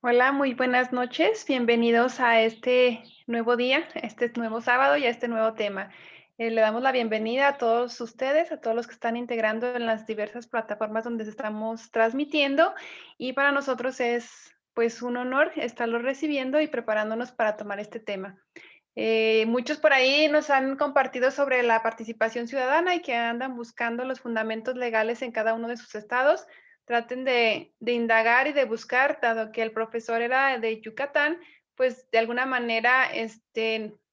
Hola, muy buenas noches. Bienvenidos a este nuevo día, a este nuevo sábado y a este nuevo tema. Le damos la bienvenida a todos ustedes, a todos los que están integrando en las diversas plataformas donde estamos transmitiendo y para nosotros es pues un honor estarlos recibiendo y preparándonos para tomar este tema. Muchos por ahí nos han compartido sobre la participación ciudadana y que andan buscando los fundamentos legales en cada uno de sus estados. Traten de indagar y de buscar, dado que el profesor era de Yucatán, pues de alguna manera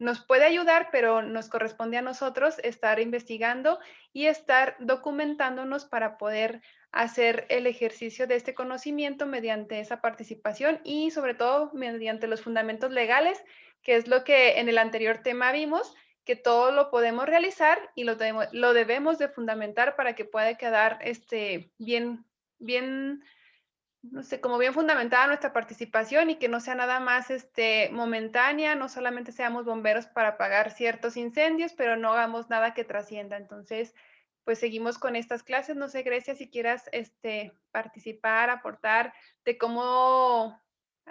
nos puede ayudar, pero nos corresponde a nosotros estar investigando y estar documentándonos para poder hacer el ejercicio de este conocimiento mediante esa participación y sobre todo mediante los fundamentos legales, que es lo que en el anterior tema vimos, que todo lo podemos realizar y lo debemos de fundamentar para que pueda quedar bien, no sé, como bien fundamentada nuestra participación y que no sea nada más momentánea, no solamente seamos bomberos para apagar ciertos incendios, pero no hagamos nada que trascienda. Entonces, pues seguimos con estas clases. No sé, Grecia, si quieras participar, aportar de cómo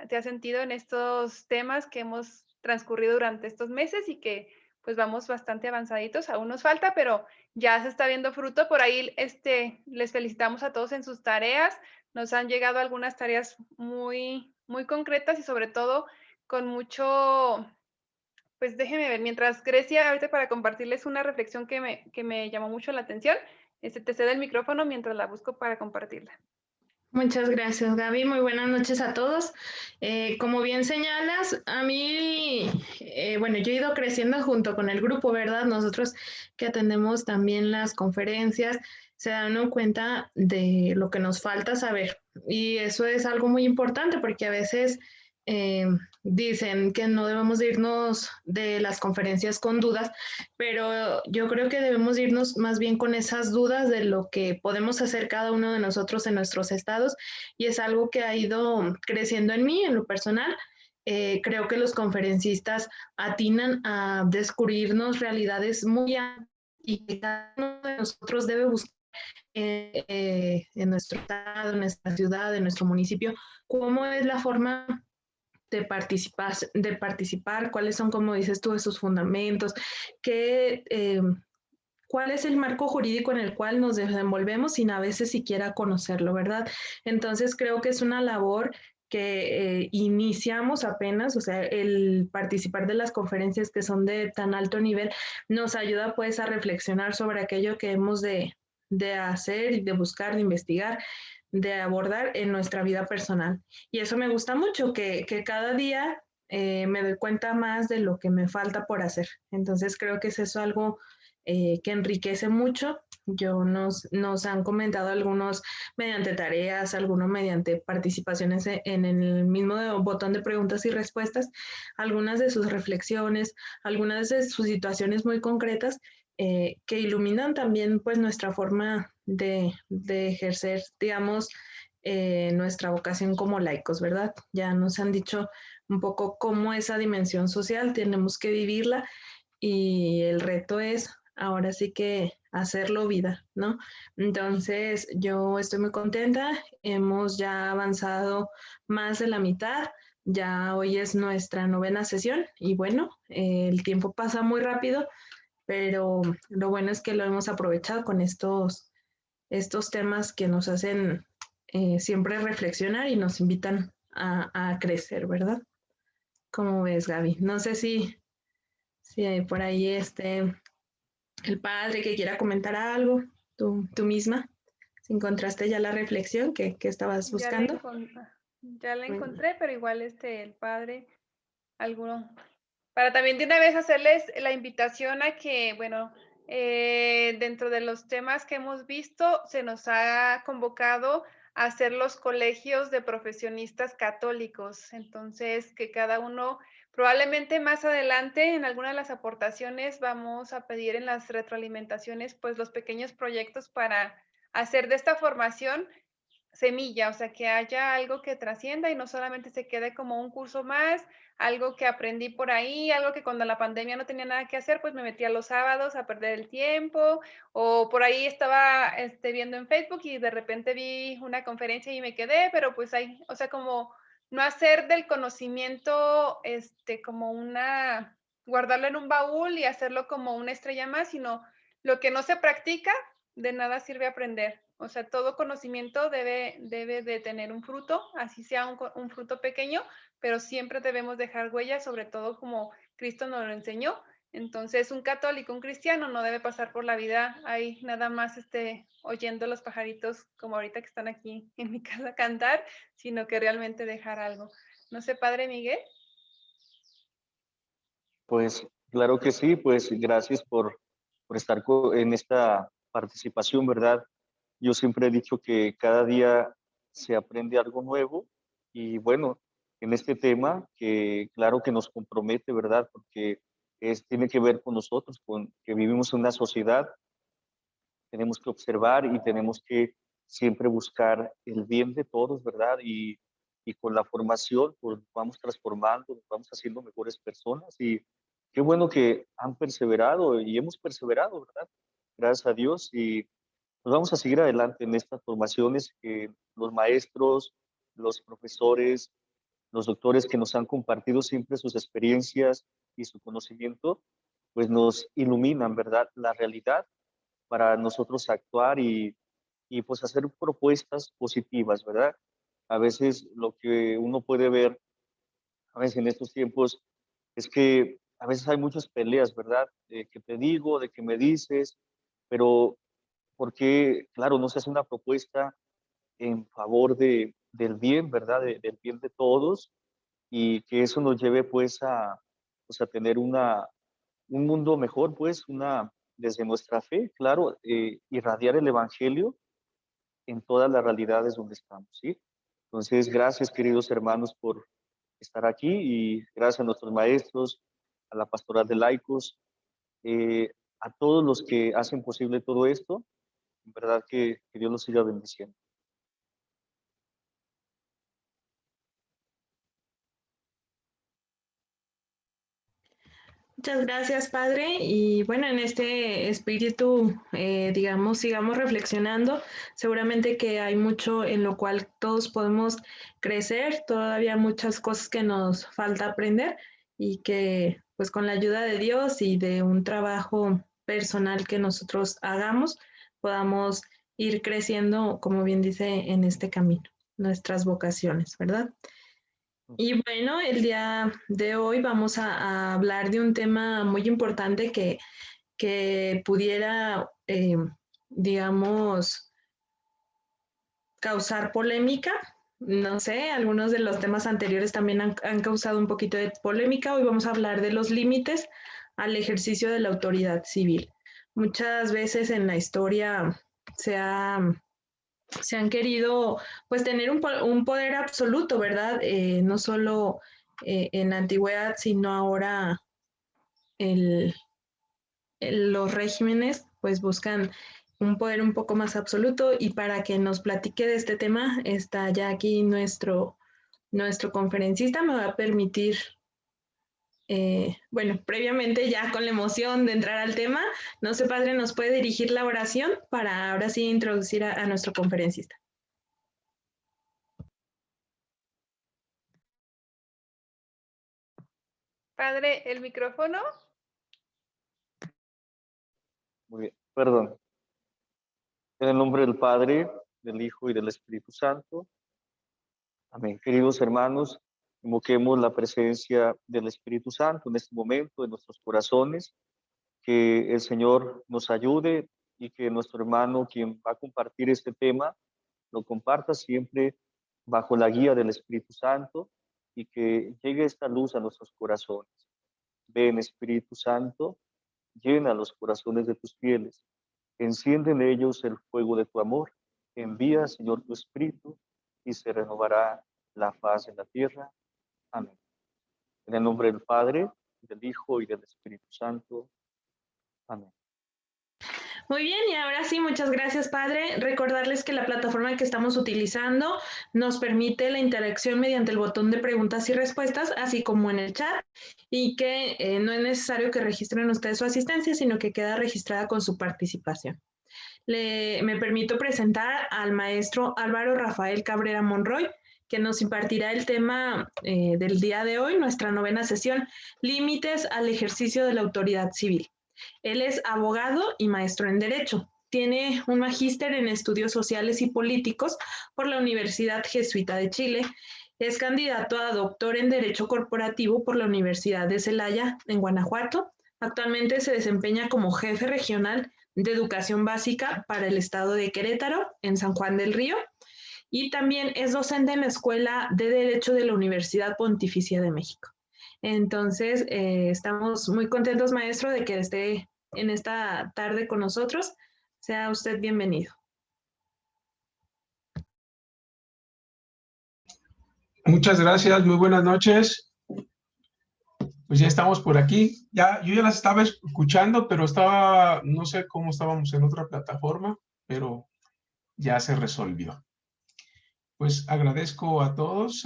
te has sentido en estos temas que hemos transcurrido durante estos meses y que pues vamos bastante avanzaditos, aún nos falta, pero ya se está viendo fruto. Por ahí les felicitamos a todos en sus tareas. Nos han llegado algunas tareas muy, muy concretas y sobre todo con mucho, pues déjenme ver, mientras Grecia, ahorita para compartirles una reflexión que me llamó mucho la atención, te cedo el micrófono mientras la busco para compartirla. Muchas gracias, Gaby. Muy buenas noches a todos. Como bien señalas, a mí, bueno, yo he ido creciendo junto con el grupo, ¿verdad? Nosotros que atendemos también las conferencias, se dan cuenta de lo que nos falta saber. Y eso es algo muy importante porque a veces eh, dicen que no debemos de irnos de las conferencias con dudas, pero yo creo que debemos irnos más bien con esas dudas de lo que podemos hacer cada uno de nosotros en nuestros estados y es algo que ha ido creciendo en mí, en lo personal. Creo que los conferencistas atinan a descubrirnos realidades muy amplias y que cada uno de nosotros debe buscar en nuestro estado, en nuestra ciudad, en nuestro municipio, cómo es la forma de participar, cuáles son, como dices tú, esos fundamentos, qué, cuál es el marco jurídico en el cual nos desenvolvemos sin a veces siquiera conocerlo, ¿verdad? Entonces creo que es una labor que iniciamos apenas, o sea, el participar de las conferencias que son de tan alto nivel nos ayuda pues a reflexionar sobre aquello que hemos de hacer y de buscar, de investigar, de abordar en nuestra vida personal. Y eso me gusta mucho, que cada día me doy cuenta más de lo que me falta por hacer. Entonces creo que es eso algo que enriquece mucho. Nos han comentado algunos mediante tareas, algunos mediante participaciones en el mismo botón de preguntas y respuestas, algunas de sus reflexiones, algunas de sus situaciones muy concretas que iluminan también pues nuestra forma de ejercer, digamos, nuestra vocación como laicos, ¿verdad? Ya nos han dicho un poco cómo esa dimensión social tenemos que vivirla y el reto es ahora sí que hacerlo vida, ¿no? Entonces, yo estoy muy contenta, hemos ya avanzado más de la mitad, ya hoy es nuestra novena sesión y bueno, el tiempo pasa muy rápido, pero lo bueno es que lo hemos aprovechado con estos temas que nos hacen siempre reflexionar y nos invitan a crecer, ¿verdad? ¿Cómo ves, Gaby? No sé si hay por ahí el padre que quiera comentar algo, tú misma, si encontraste ya la reflexión que estabas Ya la, buscando. encon- ya la Muy bien. encontré, pero igual el padre, alguno. Para también de una vez hacerles la invitación a que, bueno, dentro de los temas que hemos visto, se nos ha convocado a hacer los colegios de profesionistas católicos. Entonces, que cada uno, probablemente más adelante, en alguna de las aportaciones, vamos a pedir en las retroalimentaciones, pues los pequeños proyectos para hacer de esta formación semilla, o sea, que haya algo que trascienda y no solamente se quede como un curso más, algo que aprendí por ahí, algo que cuando la pandemia no tenía nada que hacer, pues me metía los sábados a perder el tiempo, o por ahí estaba viendo en Facebook y de repente vi una conferencia y me quedé, pero pues ahí, o sea, como no hacer del conocimiento, como guardarlo en un baúl y hacerlo como una estrella más, sino lo que no se practica, de nada sirve aprender. O sea, todo conocimiento debe de tener un fruto, así sea un fruto pequeño, pero siempre debemos dejar huellas, sobre todo como Cristo nos lo enseñó. Entonces, un católico, un cristiano no debe pasar por la vida ahí nada más oyendo los pajaritos como ahorita que están aquí en mi casa cantar, sino que realmente dejar algo. No sé, Padre Miguel. Pues claro que sí, pues gracias por estar en esta participación, ¿verdad? Yo siempre he dicho que cada día se aprende algo nuevo y bueno, en este tema que claro que nos compromete, ¿verdad? Porque tiene que ver con nosotros, con que vivimos en una sociedad, tenemos que observar y tenemos que siempre buscar el bien de todos, ¿verdad? Y con la formación pues vamos transformando, nos vamos haciendo mejores personas y qué bueno que han perseverado y hemos perseverado, ¿verdad? Gracias a Dios y pues vamos a seguir adelante en estas formaciones que los maestros, los profesores, los doctores que nos han compartido siempre sus experiencias y su conocimiento, pues nos iluminan, ¿verdad? La realidad para nosotros actuar y pues hacer propuestas positivas, ¿verdad? A veces lo que uno puede ver, a veces en estos tiempos, es que a veces hay muchas peleas, ¿verdad? De que te digo, de que me dices, pero porque, claro, no se hace una propuesta en favor del bien, ¿verdad? Del bien de todos y que eso nos lleve pues a tener un mundo mejor, pues, desde nuestra fe, claro, irradiar el Evangelio en todas las realidades donde estamos, ¿sí? Entonces, gracias, queridos hermanos, por estar aquí y gracias a nuestros maestros, a la Pastoral de Laicos, a todos los que hacen posible todo esto, en verdad que Dios los siga bendiciendo. Muchas gracias, Padre. Y bueno, en este espíritu, digamos, sigamos reflexionando. Seguramente que hay mucho en lo cual todos podemos crecer, todavía muchas cosas que nos falta aprender y que pues con la ayuda de Dios y de un trabajo personal que nosotros hagamos, podamos ir creciendo, como bien dice, en este camino, nuestras vocaciones, ¿verdad? Y bueno, el día de hoy vamos a hablar de un tema muy importante que pudiera, digamos, causar polémica. No sé, algunos de los temas anteriores también han causado un poquito de polémica. Hoy vamos a hablar de los límites al ejercicio de la autoridad civil. Muchas veces en la historia se ha se han querido pues tener un poder absoluto, ¿verdad? No solo en la antigüedad, sino ahora el, los regímenes pues buscan un poder un poco más absoluto y para que nos platique de este tema está ya aquí nuestro conferencista, me va a permitir bueno, previamente ya con la emoción de entrar al tema, no sé, Padre, ¿nos puede dirigir la oración para ahora sí introducir a nuestro conferencista? Padre, el micrófono. Muy bien, perdón. En el nombre del Padre, del Hijo y del Espíritu Santo. Amén. Queridos hermanos, invoquemos la presencia del Espíritu Santo en este momento en nuestros corazones, que el Señor nos ayude y que nuestro hermano, quien va a compartir este tema, lo comparta siempre bajo la guía del Espíritu Santo y que llegue esta luz a nuestros corazones. Ven, Espíritu Santo, llena los corazones de tus fieles, enciende en ellos el fuego de tu amor, envía, Señor, tu Espíritu y se renovará la faz de la tierra. Amén. En el nombre del Padre, del Hijo y del Espíritu Santo. Amén. Muy bien, y ahora sí, muchas gracias, Padre. Recordarles que la plataforma que estamos utilizando nos permite la interacción mediante el botón de preguntas y respuestas, así como en el chat, y que no es necesario que registren ustedes su asistencia, sino que queda registrada con su participación. Me permito presentar al maestro Álvaro Rafael Cabrera Monroy, que nos impartirá el tema del día de hoy, nuestra 9ª sesión, límites al ejercicio de la autoridad civil. Él es abogado y maestro en Derecho. Tiene un magíster en Estudios Sociales y Políticos por la Universidad Jesuita de Chile. Es candidato a doctor en Derecho Corporativo por la Universidad de Celaya, en Guanajuato. Actualmente se desempeña como jefe regional de Educación Básica para el estado de Querétaro, en San Juan del Río. Y también es docente en la Escuela de Derecho de la Universidad Pontificia de México. Entonces, estamos muy contentos, maestro, de que esté en esta tarde con nosotros. Sea usted bienvenido. Muchas gracias, muy buenas noches. Pues ya estamos por aquí. Yo ya las estaba escuchando, pero no sé cómo estábamos en otra plataforma, pero ya se resolvió. Pues agradezco a todos.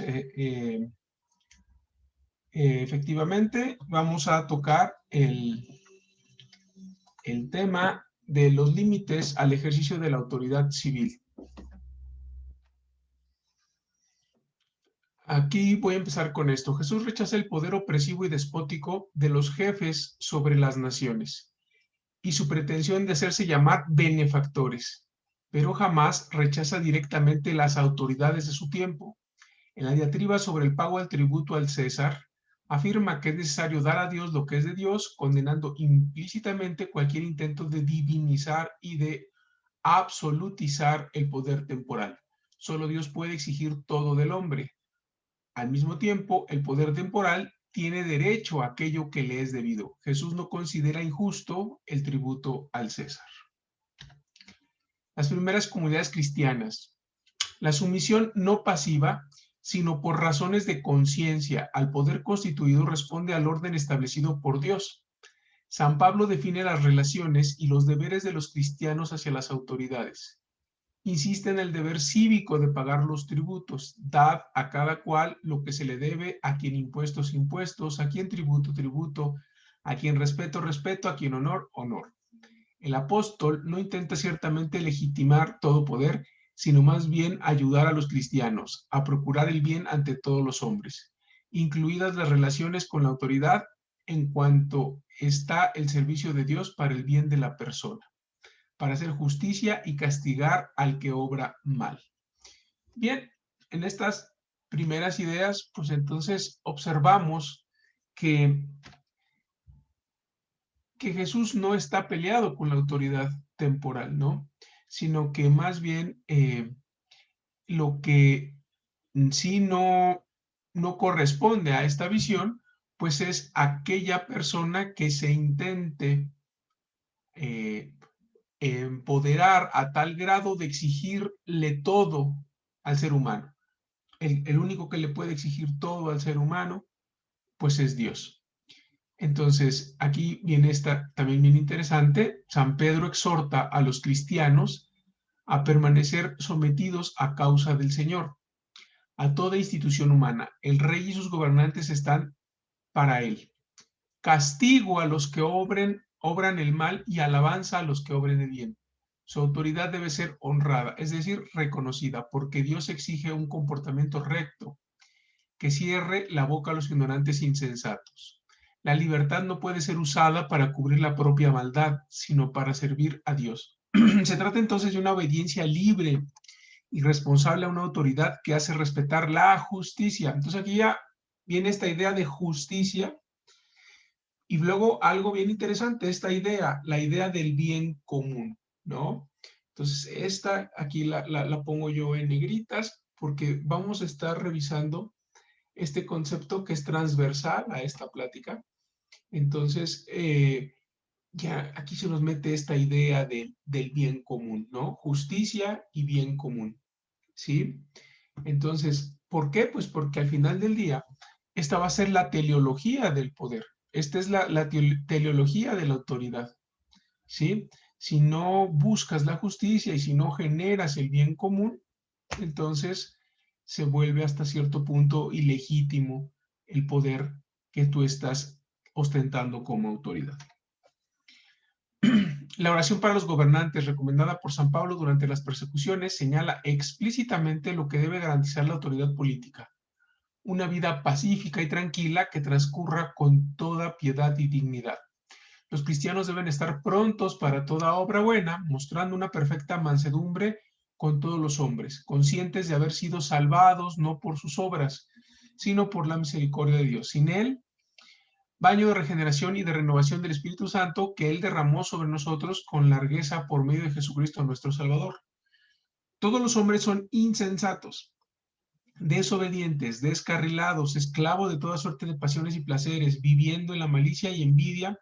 Efectivamente, vamos a tocar el tema de los límites al ejercicio de la autoridad civil. Aquí voy a empezar con esto. Jesús rechaza el poder opresivo y despótico de los jefes sobre las naciones y su pretensión de hacerse llamar benefactores, pero jamás rechaza directamente las autoridades de su tiempo. En la diatriba sobre el pago del tributo al César, afirma que es necesario dar a Dios lo que es de Dios, condenando implícitamente cualquier intento de divinizar y de absolutizar el poder temporal. Solo Dios puede exigir todo del hombre. Al mismo tiempo, el poder temporal tiene derecho a aquello que le es debido. Jesús no considera injusto el tributo al César. Las primeras comunidades cristianas. La sumisión no pasiva, sino por razones de conciencia al poder constituido, responde al orden establecido por Dios. San Pablo define las relaciones y los deberes de los cristianos hacia las autoridades. Insiste en el deber cívico de pagar los tributos. Dad a cada cual lo que se le debe, a quien impuestos, impuestos, a quien tributo, tributo, a quien respeto, respeto, a quien honor, honor. El apóstol no intenta ciertamente legitimar todo poder, sino más bien ayudar a los cristianos a procurar el bien ante todos los hombres, incluidas las relaciones con la autoridad en cuanto está el servicio de Dios para el bien de la persona, para hacer justicia y castigar al que obra mal. Bien, en estas primeras ideas, pues entonces observamos que Jesús no está peleado con la autoridad temporal, ¿no? Sino que más bien lo que sí no corresponde a esta visión, pues es aquella persona que se intente empoderar a tal grado de exigirle todo al ser humano. El único que le puede exigir todo al ser humano, pues es Dios. Entonces, aquí viene esta también bien interesante. San Pedro exhorta a los cristianos a permanecer sometidos a causa del Señor, a toda institución humana. El rey y sus gobernantes están para él. Castigo a los que obran el mal y alabanza a los que obren el bien. Su autoridad debe ser honrada, es decir, reconocida, porque Dios exige un comportamiento recto, que cierre la boca a los ignorantes e insensatos. La libertad no puede ser usada para cubrir la propia maldad, sino para servir a Dios. Se trata entonces de una obediencia libre y responsable a una autoridad que hace respetar la justicia. Entonces aquí ya viene esta idea de justicia. Y luego algo bien interesante, esta idea, la idea del bien común, ¿no? Entonces, esta aquí la pongo yo en negritas porque vamos a estar revisando este concepto que es transversal a esta plática. Entonces, ya aquí se nos mete esta idea del bien común, ¿no? Justicia y bien común, ¿sí? Entonces, ¿por qué? Pues porque al final del día, esta va a ser la teleología del poder. Esta es la teleología de la autoridad, ¿sí? Si no buscas la justicia y si no generas el bien común, entonces se vuelve hasta cierto punto ilegítimo el poder que tú estás ostentando como autoridad. La oración para los gobernantes, recomendada por San Pablo durante las persecuciones, señala explícitamente lo que debe garantizar la autoridad política: una vida pacífica y tranquila que transcurra con toda piedad y dignidad. Los cristianos deben estar prontos para toda obra buena, mostrando una perfecta mansedumbre con todos los hombres, conscientes de haber sido salvados no por sus obras, sino por la misericordia de Dios. Sin Él, baño de regeneración y de renovación del Espíritu Santo que Él derramó sobre nosotros con largueza por medio de Jesucristo nuestro Salvador. Todos los hombres son insensatos, desobedientes, descarrilados, esclavos de toda suerte de pasiones y placeres, viviendo en la malicia y envidia,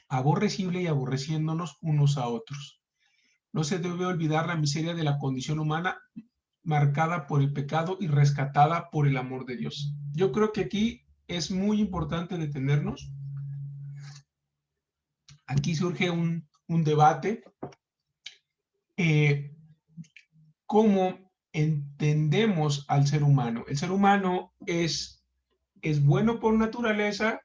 aborrecible y aborreciéndonos unos a otros. No se debe olvidar la miseria de la condición humana marcada por el pecado y rescatada por el amor de Dios. Yo creo que aquí es muy importante detenernos. Aquí surge un debate. ¿Cómo entendemos al ser humano? ¿El ser humano es bueno por naturaleza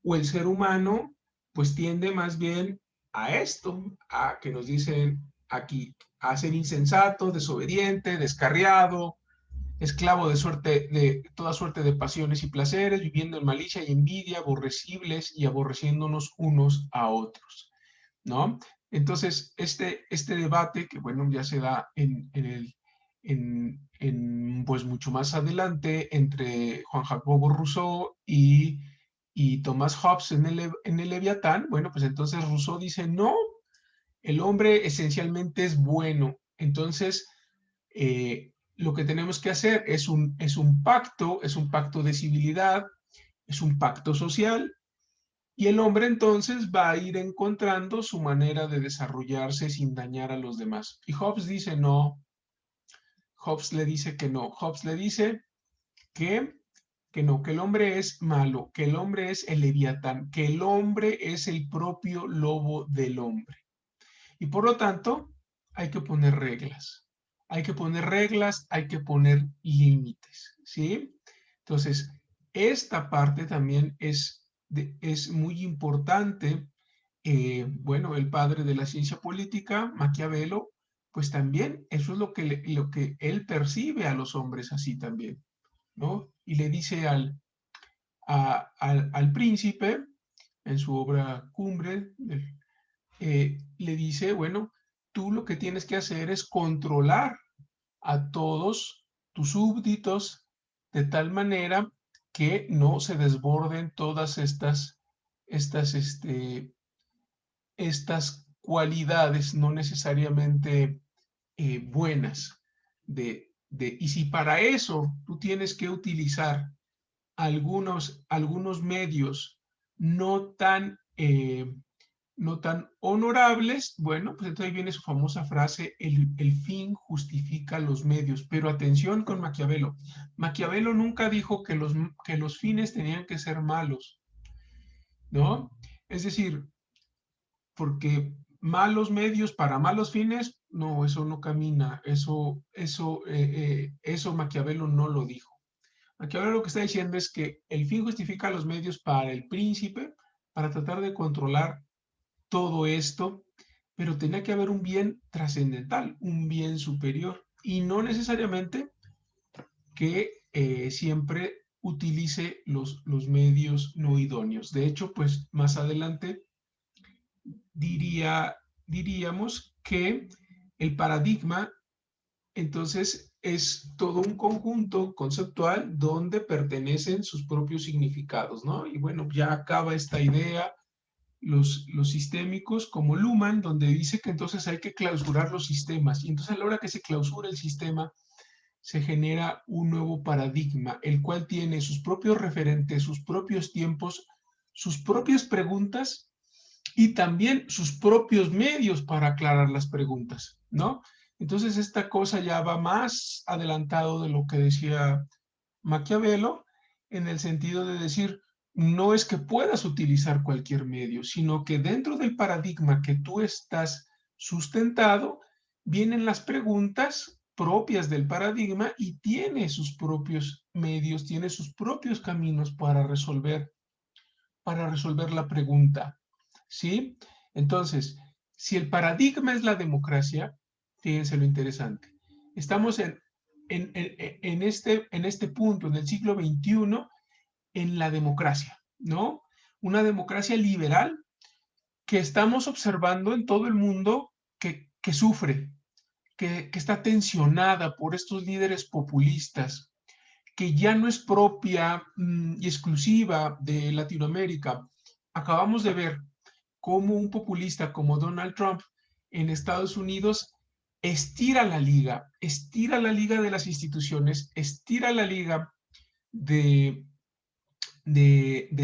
o el ser humano pues tiende más bien a esto, a que nos dicen aquí, a ser insensato, desobediente, descarriado, esclavo de toda suerte de pasiones y placeres, viviendo en malicia y envidia, aborrecibles y aborreciéndonos unos a otros, ¿no? Entonces, este debate, que bueno, ya se da pues mucho más adelante entre Juan Jacobo Rousseau y Thomas Hobbes en el Leviatán, bueno, pues entonces Rousseau dice, no, el hombre esencialmente es bueno. Entonces, lo que tenemos que hacer es un pacto de civilidad, es un pacto social, y el hombre entonces va a ir encontrando su manera de desarrollarse sin dañar a los demás. Y Hobbes dice no, Hobbes le dice que no, Hobbes le dice que no, que el hombre es malo, que el hombre es el leviatán, que el hombre es el propio lobo del hombre. Y por lo tanto, hay que poner reglas. Hay que poner reglas, hay que poner límites, ¿sí? Entonces, esta parte también es muy importante. Bueno, el padre de la ciencia política, Maquiavelo, pues también eso es lo que él percibe a los hombres así también, ¿no? Y le dice al príncipe, en su obra Cumbre, le dice, bueno, tú lo que tienes que hacer es controlar a todos tus súbditos de tal manera que no se desborden todas estas cualidades no necesariamente buenas. Y si para eso tú tienes que utilizar algunos medios no tan honorables, bueno, pues entonces viene su famosa frase, el fin justifica los medios. Pero atención con Maquiavelo. Maquiavelo nunca dijo que los fines tenían que ser malos, ¿no? Es decir, porque malos medios para malos fines, no, eso no camina, eso Maquiavelo no lo dijo. Maquiavelo lo que está diciendo es que el fin justifica los medios para el príncipe, para tratar de controlar todo esto, pero tenía que haber un bien trascendental, un bien superior, y no necesariamente que siempre utilice los medios no idóneos. De hecho, pues más adelante diríamos que el paradigma entonces es todo un conjunto conceptual donde pertenecen sus propios significados, ¿no? Y bueno, ya acaba esta idea, los sistémicos como Luhmann, donde dice que entonces hay que clausurar los sistemas. Y entonces a la hora que se clausura el sistema, se genera un nuevo paradigma, el cual tiene sus propios referentes, sus propios tiempos, sus propias preguntas y también sus propios medios para aclarar las preguntas, ¿no? Entonces esta cosa ya va más adelantado de lo que decía Maquiavelo, en el sentido de decir, no es que puedas utilizar cualquier medio, sino que dentro del paradigma que tú estás sustentado, vienen las preguntas propias del paradigma y tiene sus propios medios, tiene sus propios caminos para resolver la pregunta, ¿sí? Entonces, Si el paradigma es la democracia, fíjense lo interesante. Estamos en este punto, en el siglo XXI, en la democracia, ¿no? Una democracia liberal que estamos observando en todo el mundo que sufre, que está tensionada por estos líderes populistas, que ya no es propia y exclusiva de Latinoamérica. Acabamos de ver cómo un populista como Donald Trump en Estados Unidos estira la liga de las instituciones, estira la liga de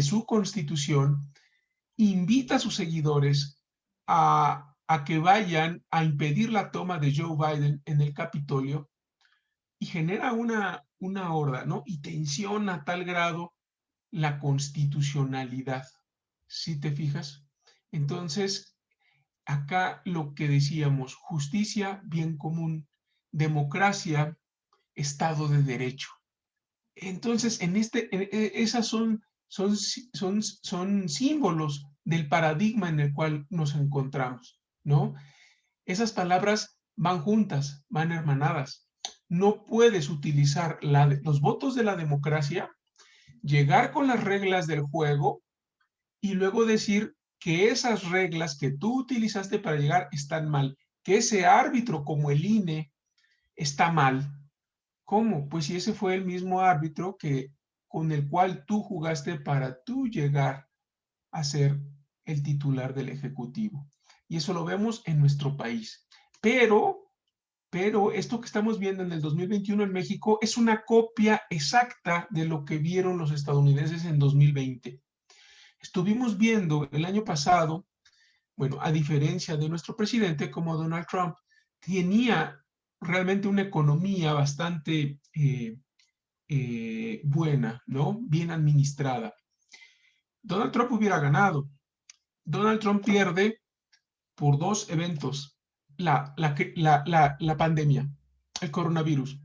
su constitución, invita a sus seguidores a que vayan a impedir la toma de Joe Biden en el Capitolio y genera una horda, ¿no? Y tensiona a tal grado la constitucionalidad. ¿Sí te fijas? Entonces, acá lo que decíamos, justicia, bien común, democracia, Estado de Derecho. Entonces, esas son símbolos del paradigma en el cual nos encontramos, ¿no? Esas palabras van juntas, van hermanadas. No puedes utilizar los votos de la democracia, llegar con las reglas del juego y luego decir que esas reglas que tú utilizaste para llegar están mal, que ese árbitro como el INE está mal. ¿Cómo? Pues si ese fue el mismo árbitro con el cual tú jugaste para tú llegar a ser el titular del Ejecutivo. Y eso lo vemos en nuestro país. Pero esto que estamos viendo en el 2021 en México es una copia exacta de lo que vieron los estadounidenses en 2020. Estuvimos viendo el año pasado, bueno, a diferencia de nuestro presidente como Donald Trump, tenía realmente una economía bastante buena, ¿no? Bien administrada. Donald Trump hubiera ganado. Donald Trump pierde por dos eventos. La pandemia, el coronavirus.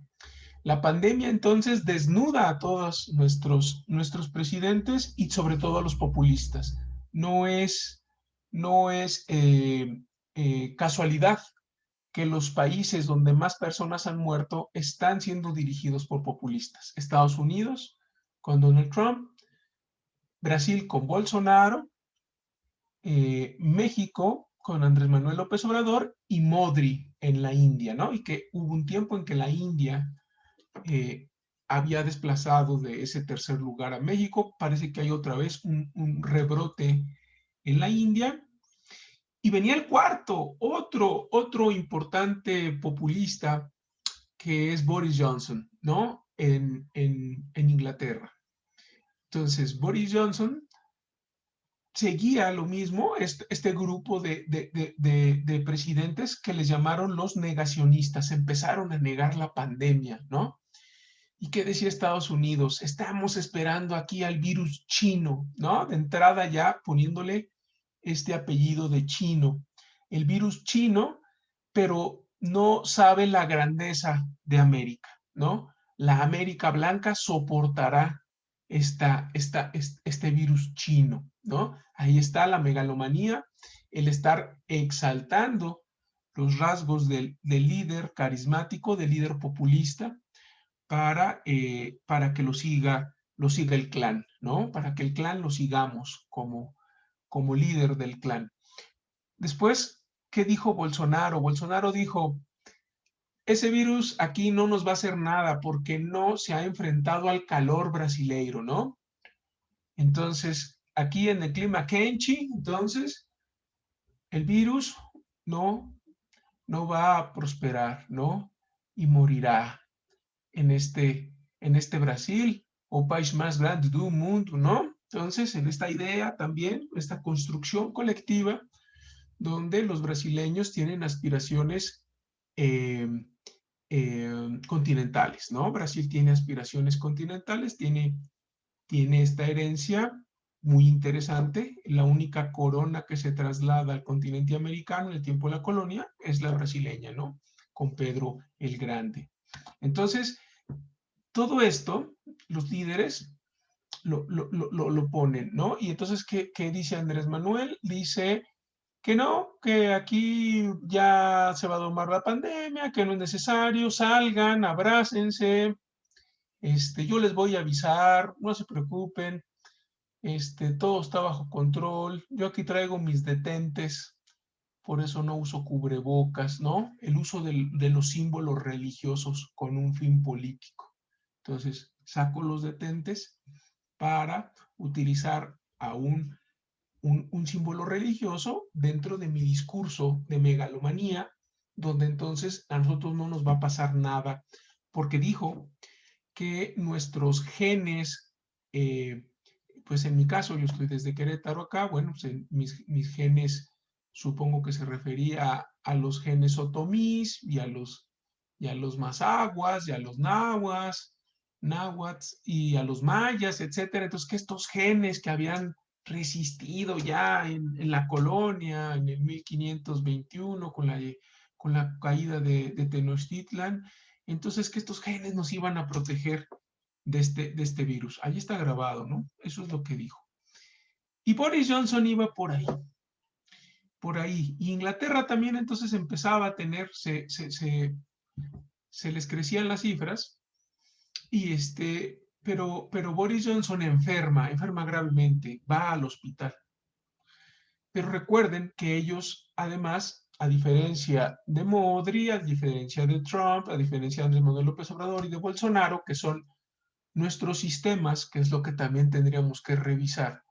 La pandemia entonces desnuda a todos nuestros presidentes y sobre todo a los populistas. No es casualidad que los países donde más personas han muerto están siendo dirigidos por populistas. Estados Unidos con Donald Trump, Brasil con Bolsonaro, México con Andrés Manuel López Obrador y Modi en la India, ¿no? Y que hubo un tiempo en que la India había desplazado de ese tercer lugar a México. Parece que hay otra vez un rebrote en la India. Y venía el cuarto, otro importante populista, que es Boris Johnson, ¿no? En Inglaterra. Entonces, Boris Johnson seguía lo mismo, este grupo de presidentes que les llamaron los negacionistas, empezaron a negar la pandemia, ¿no? ¿Y qué decía Estados Unidos? Estamos esperando aquí al virus chino, ¿no? De entrada ya poniéndole este apellido de chino. El virus chino, pero no sabe la grandeza de América, ¿no? La América blanca soportará este virus chino, ¿no? Ahí está la megalomanía, el estar exaltando los rasgos del líder carismático, del líder populista, para que lo siga el clan, ¿no? Para que el clan lo sigamos como líder del clan. Después, ¿qué dijo Bolsonaro? Bolsonaro dijo, ese virus aquí no nos va a hacer nada porque no se ha enfrentado al calor brasileiro, ¿no? Entonces, aquí en el clima quenchi, entonces, el virus no va a prosperar, ¿no? Y morirá en este Brasil, o país más grande del mundo, ¿no? Entonces, en esta idea también, esta construcción colectiva, donde los brasileños tienen aspiraciones continentales, ¿no? Brasil tiene aspiraciones continentales, tiene esta herencia muy interesante. La única corona que se traslada al continente americano en el tiempo de la colonia es la brasileña, ¿no? Con Pedro el Grande. Entonces, todo esto, los líderes lo ponen, ¿no? Y entonces, ¿qué dice Andrés Manuel? Dice, que no, que aquí ya se va a domar la pandemia, que no es necesario, salgan, abrácense, yo les voy a avisar, no se preocupen, todo está bajo control, yo aquí traigo mis detentes, por eso no uso cubrebocas, ¿no? El uso de los símbolos religiosos con un fin político. Entonces, saco los detentes para utilizar a un símbolo religioso dentro de mi discurso de megalomanía, donde entonces a nosotros no nos va a pasar nada, porque dijo que nuestros genes, pues en mi caso, yo estoy desde Querétaro acá, bueno, pues mis genes, supongo que se refería a los genes otomís y a los mazaguas y a los náhuatl y a los mayas, etcétera. Entonces, que estos genes que habían resistido ya en la colonia en el 1521 con la caída de Tenochtitlan, entonces que estos genes nos iban a proteger de este virus. Ahí está grabado, ¿no? Eso es lo que dijo. Y Boris Johnson iba por ahí. Por ahí. Y Inglaterra también entonces empezaba a tener, se les crecían las cifras, y pero Boris Johnson enferma gravemente, va al hospital. Pero recuerden que ellos, además, a diferencia de Modri, a diferencia de Trump, a diferencia de Andrés Manuel López Obrador y de Bolsonaro, que son nuestros sistemas, que es lo que también tendríamos que revisar,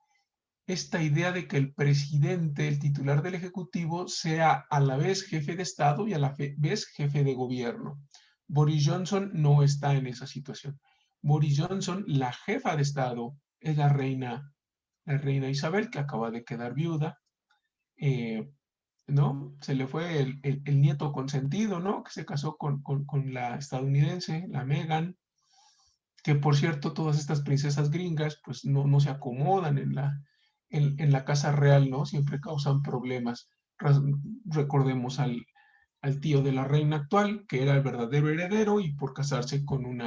esta idea de que el presidente, el titular del Ejecutivo, sea a la vez jefe de Estado y a la vez jefe de gobierno. Boris Johnson no está en esa situación. Boris Johnson, la jefa de Estado, es la reina Isabel, que acaba de quedar viuda. ¿No? Se le fue el nieto consentido, ¿no? Que se casó con la estadounidense, la Meghan, que por cierto, todas estas princesas gringas, pues no se acomodan en la casa real, ¿no? Siempre causan problemas. Recordemos al tío de la reina actual, que era el verdadero heredero, y por casarse con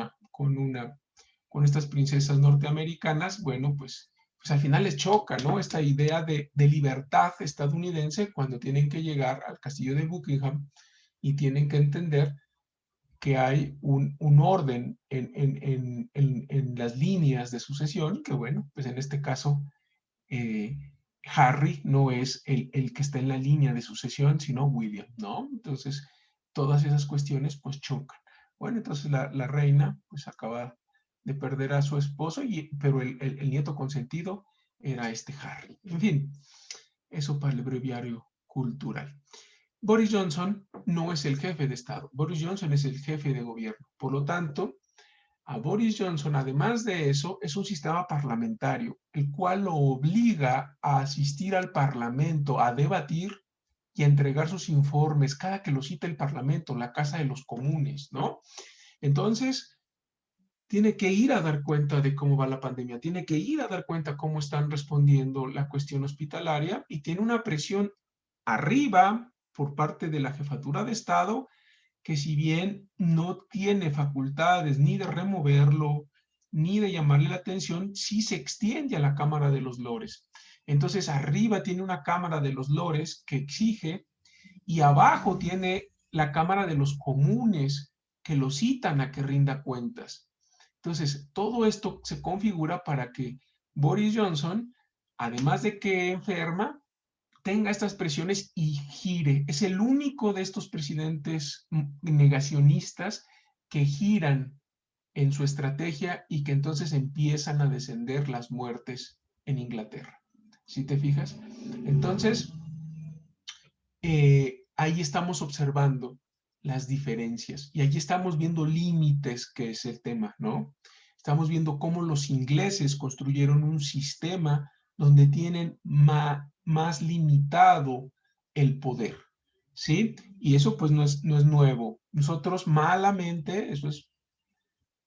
estas princesas norteamericanas, bueno, pues al final les choca, ¿no? Esta idea de libertad estadounidense cuando tienen que llegar al castillo de Buckingham y tienen que entender que hay un orden en las líneas de sucesión, que bueno, pues en este caso Harry no es el que está en la línea de sucesión, sino William, ¿no? Entonces, todas esas cuestiones pues chocan. Bueno, entonces la reina pues acaba de perder a su esposo, pero el nieto consentido era Harry. En fin, eso para el breviario cultural. Boris Johnson no es el jefe de Estado, Boris Johnson es el jefe de gobierno. Por lo tanto, a Boris Johnson, además de eso, es un sistema parlamentario, el cual lo obliga a asistir al Parlamento, a debatir y a entregar sus informes cada que lo cita el Parlamento, la Casa de los Comunes, ¿no? Entonces, tiene que ir a dar cuenta de cómo va la pandemia, tiene que ir a dar cuenta cómo están respondiendo la cuestión hospitalaria, y tiene una presión arriba por parte de la jefatura de Estado, que si bien no tiene facultades ni de removerlo, ni de llamarle la atención, sí se extiende a la Cámara de los Lores. Entonces arriba tiene una Cámara de los Lores que exige, y abajo tiene la Cámara de los Comunes que lo citan a que rinda cuentas. Entonces, todo esto se configura para que Boris Johnson, además de que enferma, tenga estas presiones y gire. Es el único de estos presidentes negacionistas que giran en su estrategia y que entonces empiezan a descender las muertes en Inglaterra. ¿Sí te fijas? Entonces, ahí estamos observando las diferencias y allí estamos viendo límites, que es el tema, ¿no? Estamos viendo cómo los ingleses construyeron un sistema donde tienen más limitado el poder, ¿sí? Y eso pues no es nuevo. Nosotros malamente, eso es,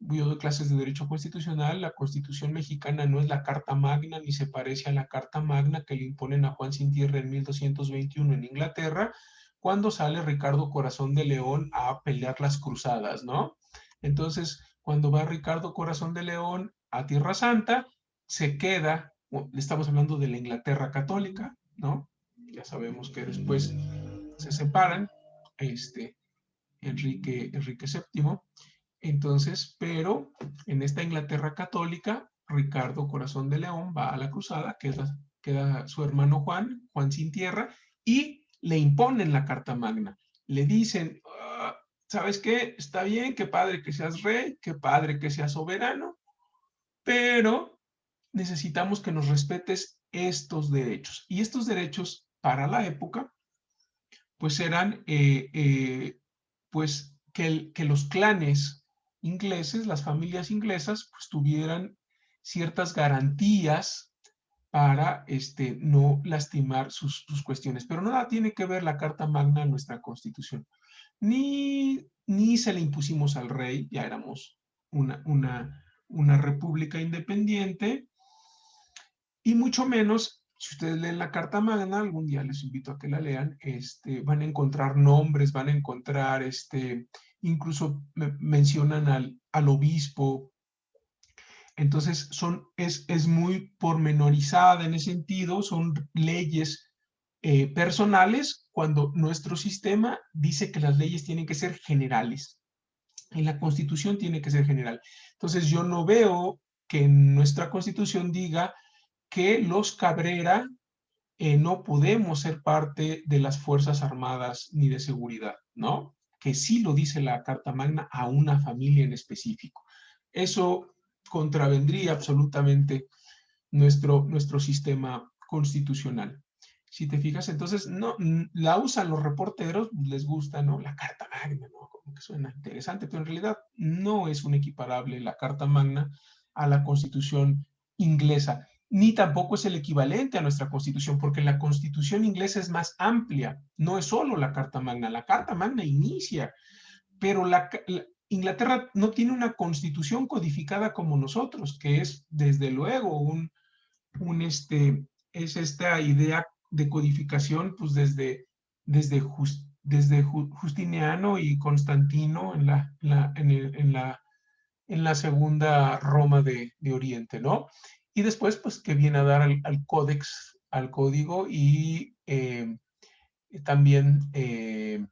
yo doy clases de Derecho Constitucional, la Constitución mexicana no es la Carta Magna ni se parece a la Carta Magna que le imponen a Juan Sin Tierra en 1221 en Inglaterra, cuando sale Ricardo Corazón de León a pelear las cruzadas, ¿no? Entonces, cuando va Ricardo Corazón de León a Tierra Santa, se queda, estamos hablando de la Inglaterra católica, ¿no? Ya sabemos que después se separan, Enrique VII. Entonces, pero en esta Inglaterra católica, Ricardo Corazón de León va a la cruzada, queda su hermano Juan sin tierra, y le imponen la Carta Magna. Le dicen, ¿sabes qué? Está bien, qué padre que seas rey, qué padre que seas soberano, pero necesitamos que nos respetes estos derechos. Y estos derechos, para la época, pues eran pues que los clanes ingleses, las familias inglesas, pues tuvieran ciertas garantías para no lastimar sus cuestiones. Pero nada tiene que ver la Carta Magna en nuestra Constitución. Ni se le impusimos al rey, ya éramos una república independiente, y mucho menos, si ustedes leen la Carta Magna, algún día les invito a que la lean, van a encontrar nombres, van a encontrar, incluso mencionan al obispo. Entonces, es muy pormenorizada en ese sentido, son leyes personales, cuando nuestro sistema dice que las leyes tienen que ser generales. En la Constitución tiene que ser general. Entonces, yo no veo que en nuestra Constitución diga que los Cabrera no podemos ser parte de las Fuerzas Armadas ni de seguridad, ¿no? Que sí lo dice la Carta Magna a una familia en específico. Eso contravendría absolutamente nuestro sistema constitucional. Si te fijas, entonces, no, la usan los reporteros, les gusta, ¿no? La Carta Magna, ¿no? Como que suena interesante, pero en realidad no es un equiparable la Carta Magna a la Constitución inglesa, ni tampoco es el equivalente a nuestra Constitución, porque la Constitución inglesa es más amplia, no es solo la Carta Magna. La Carta Magna inicia, pero Inglaterra no tiene una Constitución codificada como nosotros, que es desde luego es esta idea de codificación, pues desde Justiniano y Constantino en la segunda Roma de Oriente, ¿no? Y después, pues, que viene a dar al códex, al código, y también el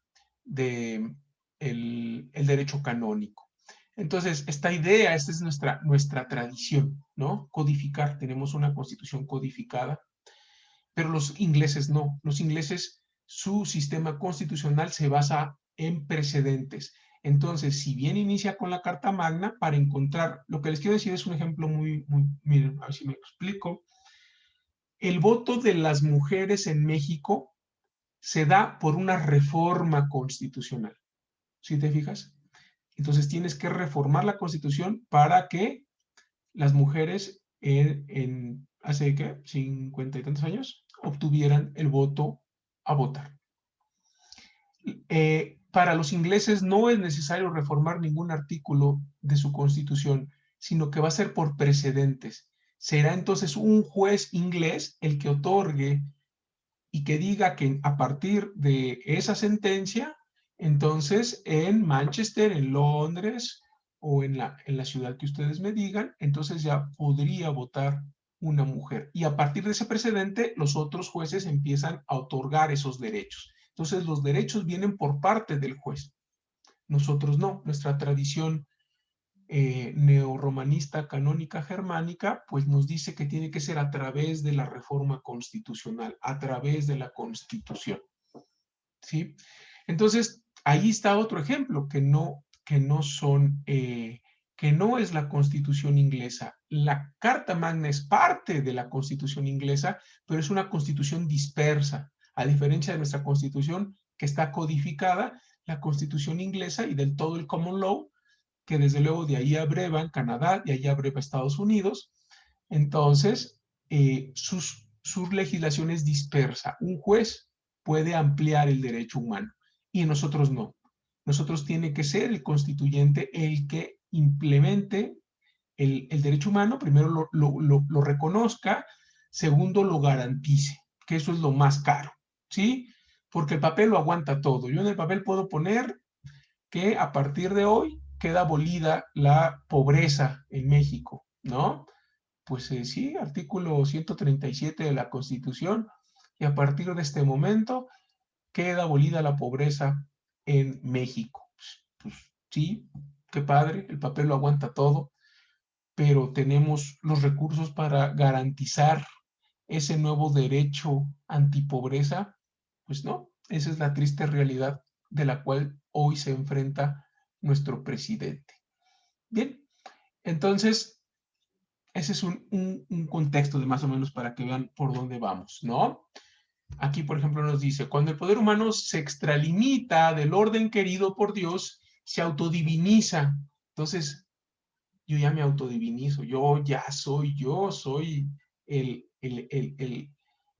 derecho canónico. Entonces, esta idea, esta es nuestra tradición, ¿no? Codificar, tenemos una constitución codificada, pero los ingleses no. Los ingleses, su sistema constitucional se basa en precedentes. Entonces, si bien inicia con la Carta Magna, para encontrar, lo que les quiero decir es un ejemplo miren, a ver si me explico. El voto de las mujeres en México se da por una reforma constitucional. ¿Sí te fijas? Entonces tienes que reformar la Constitución para que las mujeres hace, ¿qué? 50 y tantos años, obtuvieran el voto a votar. Para los ingleses no es necesario reformar ningún artículo de su Constitución, sino que va a ser por precedentes. Será entonces un juez inglés el que otorgue y que diga que a partir de esa sentencia, entonces en Manchester, en Londres o en la ciudad que ustedes me digan, entonces ya podría votar una mujer. Y a partir de ese precedente, los otros jueces empiezan a otorgar esos derechos. Entonces los derechos vienen por parte del juez. Nosotros no, nuestra tradición neorromanista canónica germánica, pues nos dice que tiene que ser a través de la reforma constitucional, a través de la Constitución. ¿Sí? Entonces, ahí está otro ejemplo, que no es la Constitución inglesa. La Carta Magna es parte de la Constitución inglesa, pero es una Constitución dispersa, a diferencia de nuestra Constitución, que está codificada, la Constitución inglesa y del todo el Common Law, que desde luego de ahí abrevan Canadá, de ahí abreva Estados Unidos. Entonces, su legislación es dispersa. Un juez puede ampliar el derecho humano y nosotros no. Nosotros tiene que ser el constituyente el que implemente el derecho humano, primero lo reconozca, segundo lo garantice, que eso es lo más caro, ¿sí? Porque el papel lo aguanta todo. Yo en el papel puedo poner que a partir de hoy queda abolida la pobreza en México, ¿no? Pues sí, artículo 137 de la Constitución, y a partir de este momento queda abolida la pobreza en México. Pues sí, qué padre, el papel lo aguanta todo, pero tenemos los recursos para garantizar ese nuevo derecho antipobreza. Pues no, esa es la triste realidad de la cual hoy se enfrenta nuestro presidente. Bien, entonces ese es un contexto de más o menos para que vean por dónde vamos, ¿no? Aquí, por ejemplo, nos dice, cuando el poder humano se extralimita del orden querido por Dios, se autodiviniza. Entonces, yo ya me autodivinizo, yo soy el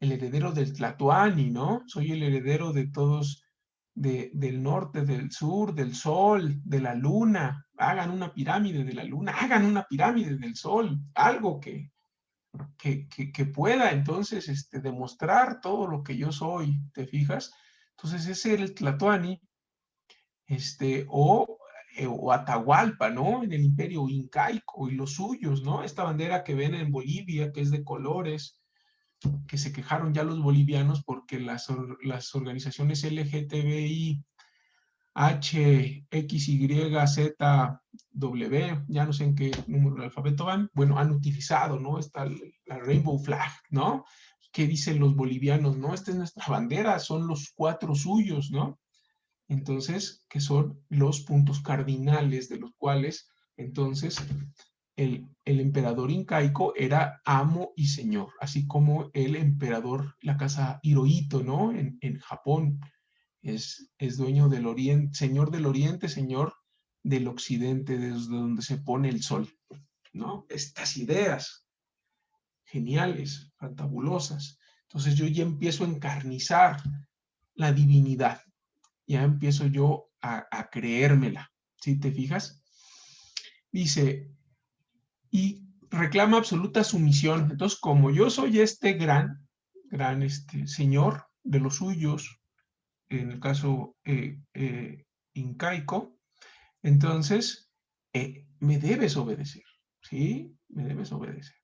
heredero del Tlatoani, ¿no? Soy el heredero de todos, del norte, del sur, del sol, de la luna. Hagan una pirámide de la luna, hagan una pirámide del sol, algo que pueda entonces demostrar todo lo que yo soy, ¿te fijas? Entonces ese era el Tlatoani, o Atahualpa, ¿no? En el imperio incaico y los suyos, ¿no? Esta bandera que ven en Bolivia, que es de colores, que se quejaron ya los bolivianos porque las organizaciones LGTBI, H, X, Y, Z, W, ya no sé en qué número del alfabeto van, bueno, han utilizado, ¿no? Está la Rainbow Flag, ¿no? ¿Qué dicen los bolivianos? No, esta es nuestra bandera, son los 4 suyos, ¿no? Entonces, que son los puntos cardinales de los cuales, entonces, el emperador incaico era amo y señor, así como el emperador, la casa Hirohito, ¿no? En Japón, es dueño del oriente, señor del occidente, desde donde se pone el sol, ¿no? Estas ideas geniales, fantabulosas. Entonces yo ya empiezo a encarnizar la divinidad, ya empiezo yo a creérmela, ¿sí te fijas? Dice, y reclama absoluta sumisión. Entonces, como yo soy este gran señor de los suyos, en el caso incaico, entonces me debes obedecer, ¿sí? Me debes obedecer.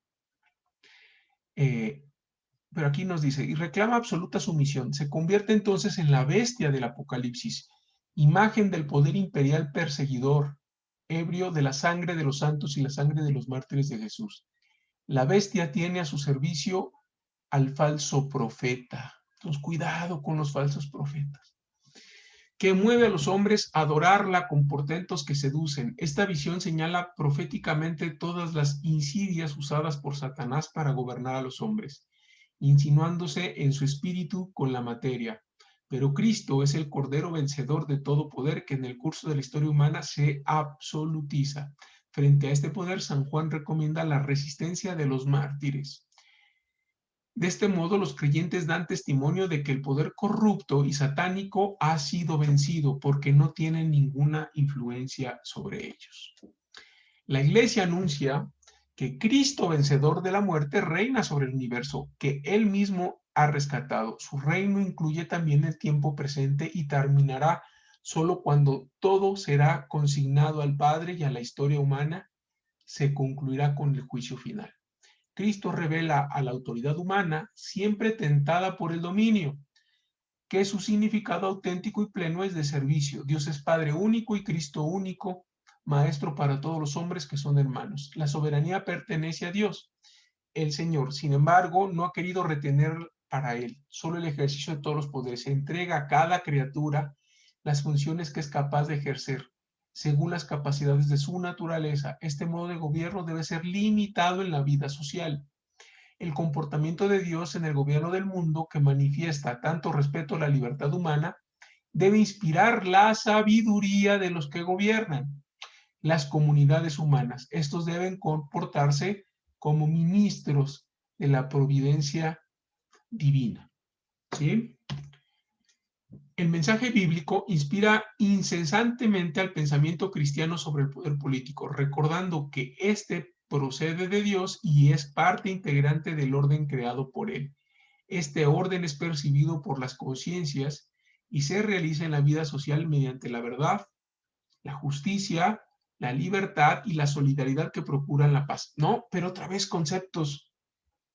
Pero aquí nos dice, y reclama absoluta sumisión, se convierte entonces en la bestia del Apocalipsis, imagen del poder imperial perseguidor, ebrio de la sangre de los santos y la sangre de los mártires de Jesús. La bestia tiene a su servicio al falso profeta. Entonces, cuidado con los falsos profetas. Que mueve a los hombres a adorarla con portentos que seducen. Esta visión señala proféticamente todas las insidias usadas por Satanás para gobernar a los hombres, insinuándose en su espíritu con la materia. Pero Cristo es el Cordero vencedor de todo poder que en el curso de la historia humana se absolutiza. Frente a este poder, San Juan recomienda la resistencia de los mártires. De este modo, los creyentes dan testimonio de que el poder corrupto y satánico ha sido vencido porque no tienen ninguna influencia sobre ellos. La Iglesia anuncia que Cristo, vencedor de la muerte, reina sobre el universo, que Él mismo ha rescatado. Su reino incluye también el tiempo presente y terminará solo cuando todo será consignado al Padre y a la historia humana se concluirá con el juicio final. Cristo revela a la autoridad humana, siempre tentada por el dominio, que su significado auténtico y pleno es de servicio. Dios es Padre único y Cristo único, Maestro para todos los hombres que son hermanos. La soberanía pertenece a Dios, el Señor. Sin embargo, no ha querido retener para Él solo el ejercicio de todos los poderes. Se entrega a cada criatura las funciones que es capaz de ejercer, según las capacidades de su naturaleza. Este modo de gobierno debe ser limitado en la vida social. El comportamiento de Dios en el gobierno del mundo, que manifiesta tanto respeto a la libertad humana, debe inspirar la sabiduría de los que gobiernan las comunidades humanas. Estos deben comportarse como ministros de la providencia divina, ¿sí? El mensaje bíblico inspira incesantemente al pensamiento cristiano sobre el poder político, recordando que éste procede de Dios y es parte integrante del orden creado por Él. Este orden es percibido por las conciencias y se realiza en la vida social mediante la verdad, la justicia, la libertad y la solidaridad que procuran la paz. No, pero otra vez conceptos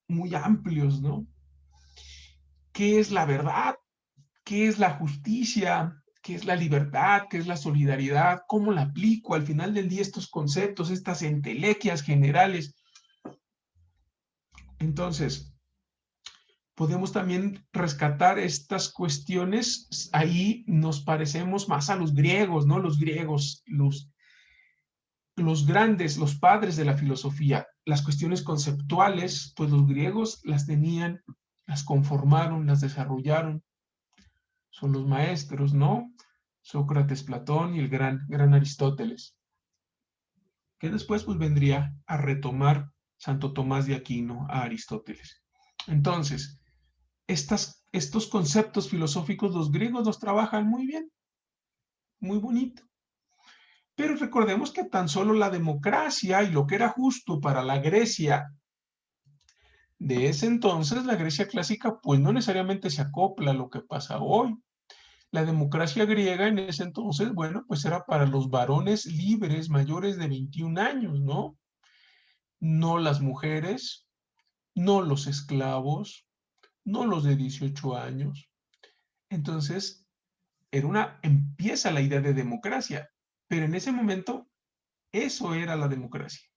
muy amplios, ¿no? qué es la verdad, qué es la justicia, qué es la libertad, qué es la solidaridad, cómo la aplico al final del día estos conceptos, estas entelequias generales. Entonces, podemos también rescatar estas cuestiones. Ahí nos parecemos más a los griegos, ¿no? Los griegos, los grandes, los padres de la filosofía. Las cuestiones conceptuales, pues los griegos las tenían, las conformaron, las desarrollaron. Son los maestros, ¿no? Sócrates, Platón y el gran Aristóteles, que después pues vendría a retomar Santo Tomás de Aquino a Aristóteles. Entonces, estos conceptos filosóficos los griegos los trabajan muy bien, muy bonito. Pero recordemos que tan solo la democracia y lo que era justo para la Grecia de ese entonces, la Grecia clásica, pues no necesariamente se acopla a lo que pasa hoy. La democracia griega en ese entonces, bueno, pues era para los varones libres mayores de 21 años, ¿no? No las mujeres, no los esclavos, no los de 18 años. Entonces, empieza la idea de democracia, pero en ese momento eso era la democracia.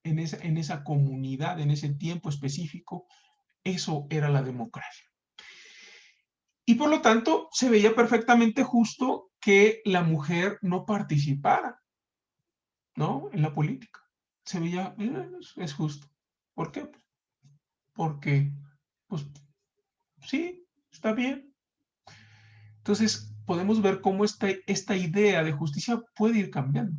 En esa comunidad, en ese tiempo específico, eso era la democracia. Y por lo tanto, se veía perfectamente justo que la mujer no participara, ¿no? En la política. Se veía, es justo. ¿Por qué? Porque, pues, sí, está bien. Entonces, podemos ver cómo esta idea de justicia puede ir cambiando.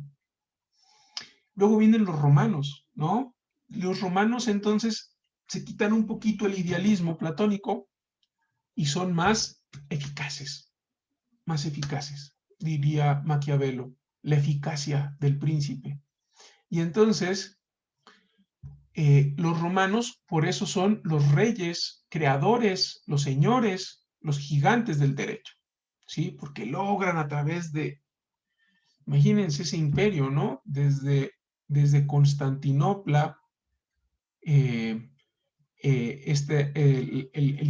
Luego vienen los romanos, ¿no? Los romanos entonces se quitan un poquito el idealismo platónico y son más eficaces, diría Maquiavelo, la eficacia del príncipe. Y entonces, los romanos por eso son los reyes, creadores, los señores, los gigantes del derecho, ¿sí? Porque logran a través de, imagínense ese imperio, ¿no? Desde Constantinopla, el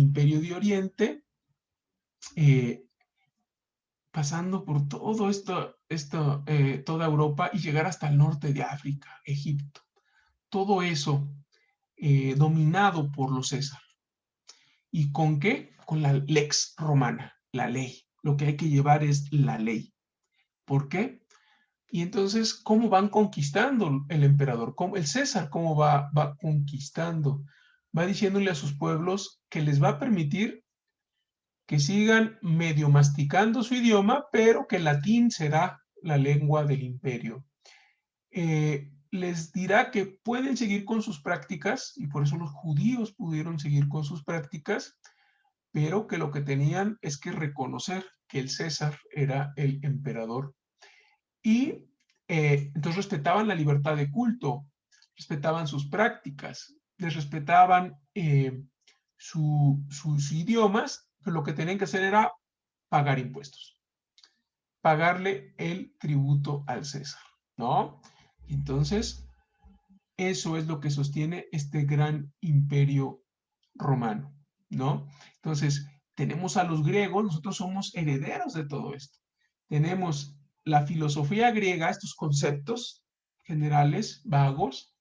imperio de Oriente, pasando por todo toda Europa y llegar hasta el norte de África, Egipto. Todo eso dominado por los César. ¿Y con qué? Con la lex romana, la ley. Lo que hay que llevar es la ley. ¿Por qué? Y entonces, ¿cómo van conquistando el emperador? El César, ¿cómo va conquistando? Va diciéndole a sus pueblos que les va a permitir que sigan medio masticando su idioma, pero que el latín será la lengua del imperio. Les dirá que pueden seguir con sus prácticas, y por eso los judíos pudieron seguir con sus prácticas, pero que lo que tenían es que reconocer que el César era el emperador. Y entonces respetaban la libertad de culto, respetaban sus prácticas, les respetaban sus idiomas, pero lo que tenían que hacer era pagar impuestos, pagarle el tributo al César, ¿no? Entonces, eso es lo que sostiene este gran imperio romano, ¿no? Entonces, tenemos a los griegos, nosotros somos herederos de todo esto. Tenemos la filosofía griega, estos conceptos generales, vagos,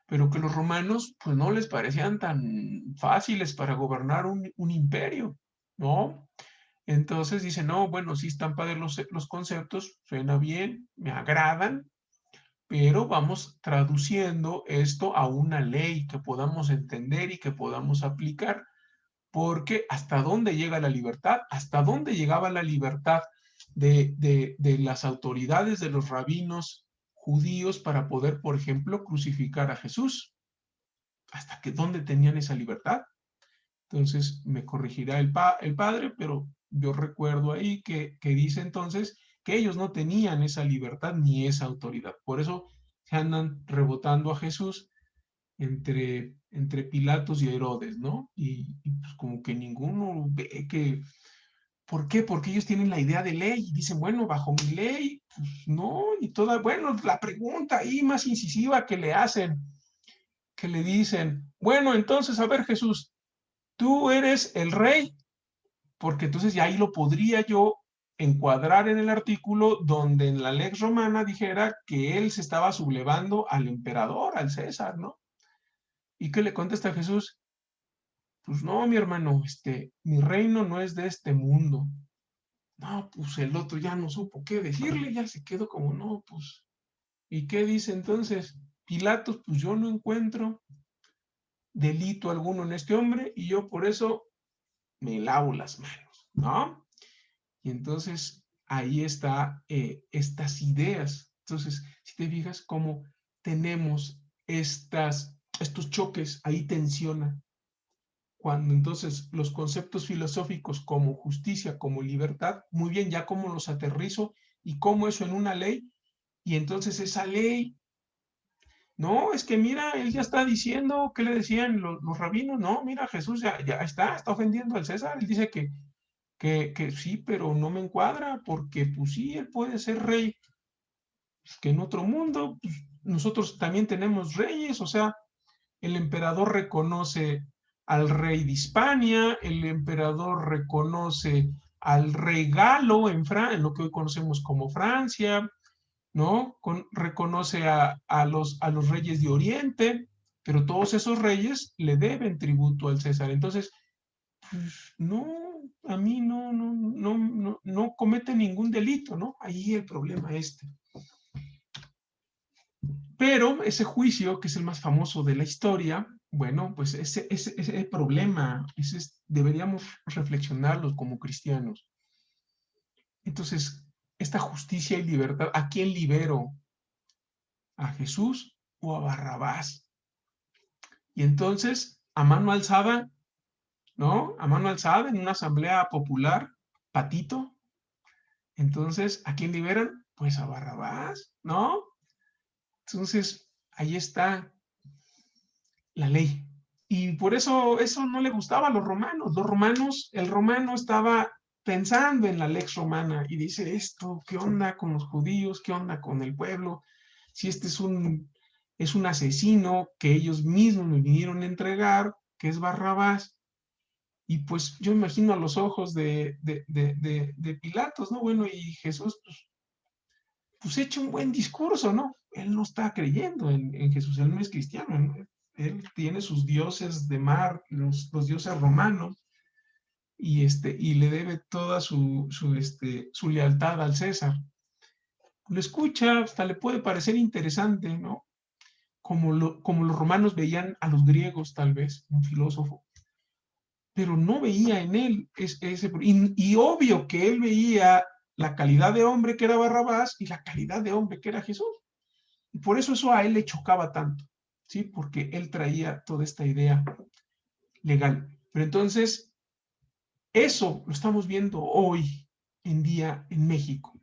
pero que los romanos pues no les parecían tan fáciles para gobernar un imperio, ¿no? Entonces dicen, no, bueno, sí están padres los conceptos, suena bien, me agradan, pero vamos traduciendo esto a una ley que podamos entender y que podamos aplicar, porque ¿hasta dónde llega la libertad? ¿Hasta dónde llegaba la libertad de las autoridades, de los rabinos judíos para poder, por ejemplo, crucificar a Jesús? ¿Hasta dónde tenían esa libertad? Entonces me corregirá el padre, pero yo recuerdo ahí que dice entonces que ellos no tenían esa libertad ni esa autoridad. Por eso se andan rebotando a Jesús entre Pilatos y Herodes, ¿no? Y pues como que ninguno ve que... ¿Por qué? Porque ellos tienen la idea de ley y dicen, bueno, bajo mi ley, pues no, y toda, bueno, la pregunta ahí más incisiva que le hacen, que le dicen, bueno, entonces, a ver, Jesús, tú eres el rey, porque entonces ya ahí lo podría yo encuadrar en el artículo donde en la lex romana dijera que él se estaba sublevando al emperador, al César, ¿no? ¿Y qué le contesta Jesús? Pues no, mi hermano, mi reino no es de este mundo. No, pues el otro ya no supo qué decirle, ya se quedó como, no, pues, ¿y qué dice entonces? Pilatos, pues yo no encuentro delito alguno en este hombre y yo por eso me lavo las manos, ¿no? Y entonces ahí está estas ideas. Entonces, si te fijas cómo tenemos estos choques, ahí tensiona. Cuando entonces los conceptos filosóficos como justicia, como libertad, muy bien, ya cómo los aterrizo y cómo eso en una ley, y entonces esa ley, no, es que mira, él ya está diciendo, ¿qué le decían los rabinos? No, mira, Jesús ya está ofendiendo al César, él dice que sí, pero no me encuadra, porque pues sí, él puede ser rey, pues, que en otro mundo, pues, nosotros también tenemos reyes, o sea, el emperador reconoce al rey de Hispania, el emperador reconoce al rey Galo en lo que hoy conocemos como Francia, ¿no? Reconoce a los reyes de Oriente, pero todos esos reyes le deben tributo al César. Entonces, pues, no, a mí no comete ningún delito, ¿no? Ahí el problema Pero ese juicio, que es el más famoso de la historia, bueno, pues ese problema, deberíamos reflexionarlo como cristianos. Entonces, esta justicia y libertad, ¿a quién libero? ¿A Jesús o a Barrabás? Y entonces, a mano alzada, ¿no? A mano alzada en una asamblea popular, patito. Entonces, ¿a quién liberan? Pues a Barrabás, ¿no? Entonces, ahí está la ley. Y por eso no le gustaba a los romanos. El romano estaba pensando en la lex romana y dice esto, ¿qué onda con los judíos? ¿Qué onda con el pueblo? Si este es un asesino que ellos mismos me vinieron a entregar, que es Barrabás. Y pues yo imagino a los ojos de Pilatos, ¿no? Bueno, y Jesús, pues echa un buen discurso, ¿no? Él no está creyendo en Jesús, él no es cristiano, ¿no? Él tiene sus dioses de mar, los dioses romanos, y le debe toda su lealtad al César. Lo escucha, hasta le puede parecer interesante, ¿no? Como los romanos veían a los griegos, tal vez, un filósofo, pero no veía en él y obvio que él veía la calidad de hombre que era Barrabás y la calidad de hombre que era Jesús. Y por eso a él le chocaba tanto, ¿sí? Porque él traía toda esta idea legal. Pero entonces, eso lo estamos viendo hoy en día en México,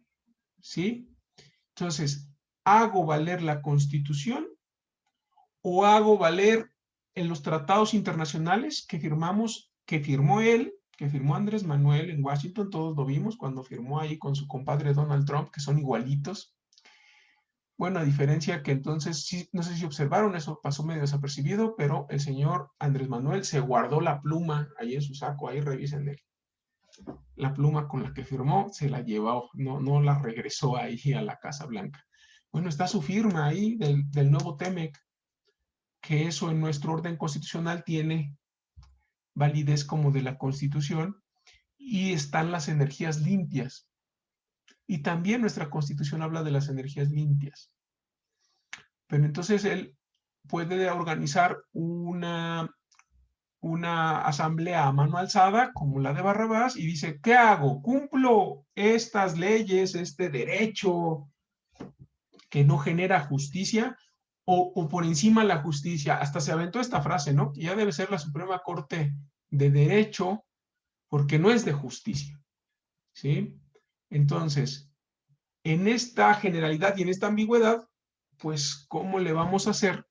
¿sí? Entonces, ¿hago valer la Constitución o hago valer en los tratados internacionales que firmó él, que firmó Andrés Manuel en Washington? Todos lo vimos cuando firmó ahí con su compadre Donald Trump, que son igualitos. Bueno, a diferencia que entonces, sí, no sé si observaron, eso pasó medio desapercibido, pero el señor Andrés Manuel se guardó la pluma ahí en su saco, ahí revisen la pluma con la que firmó, se la llevó, no la regresó ahí a la Casa Blanca. Bueno, está su firma ahí del nuevo TEMEC, que eso en nuestro orden constitucional tiene validez como de la Constitución, y están las energías limpias. Y también nuestra Constitución habla de las energías limpias. Pero entonces él puede organizar una asamblea a mano alzada, como la de Barrabás, y dice, ¿qué hago? ¿Cumplo estas leyes, este derecho que no genera justicia? O por encima la justicia, hasta se aventó esta frase, ¿no? Que ya debe ser la Suprema Corte de Derecho, porque no es de justicia, ¿sí? Entonces, en esta generalidad y en esta ambigüedad, pues, ¿cómo le vamos a hacer?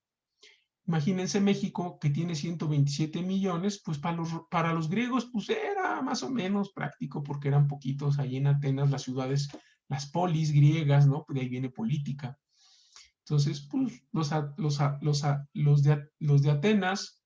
Imagínense México, que tiene 127 millones, pues para los griegos, pues era más o menos práctico, porque eran poquitos ahí en Atenas, las ciudades, las polis griegas, ¿no? Pues de ahí viene política. Entonces, pues los de Atenas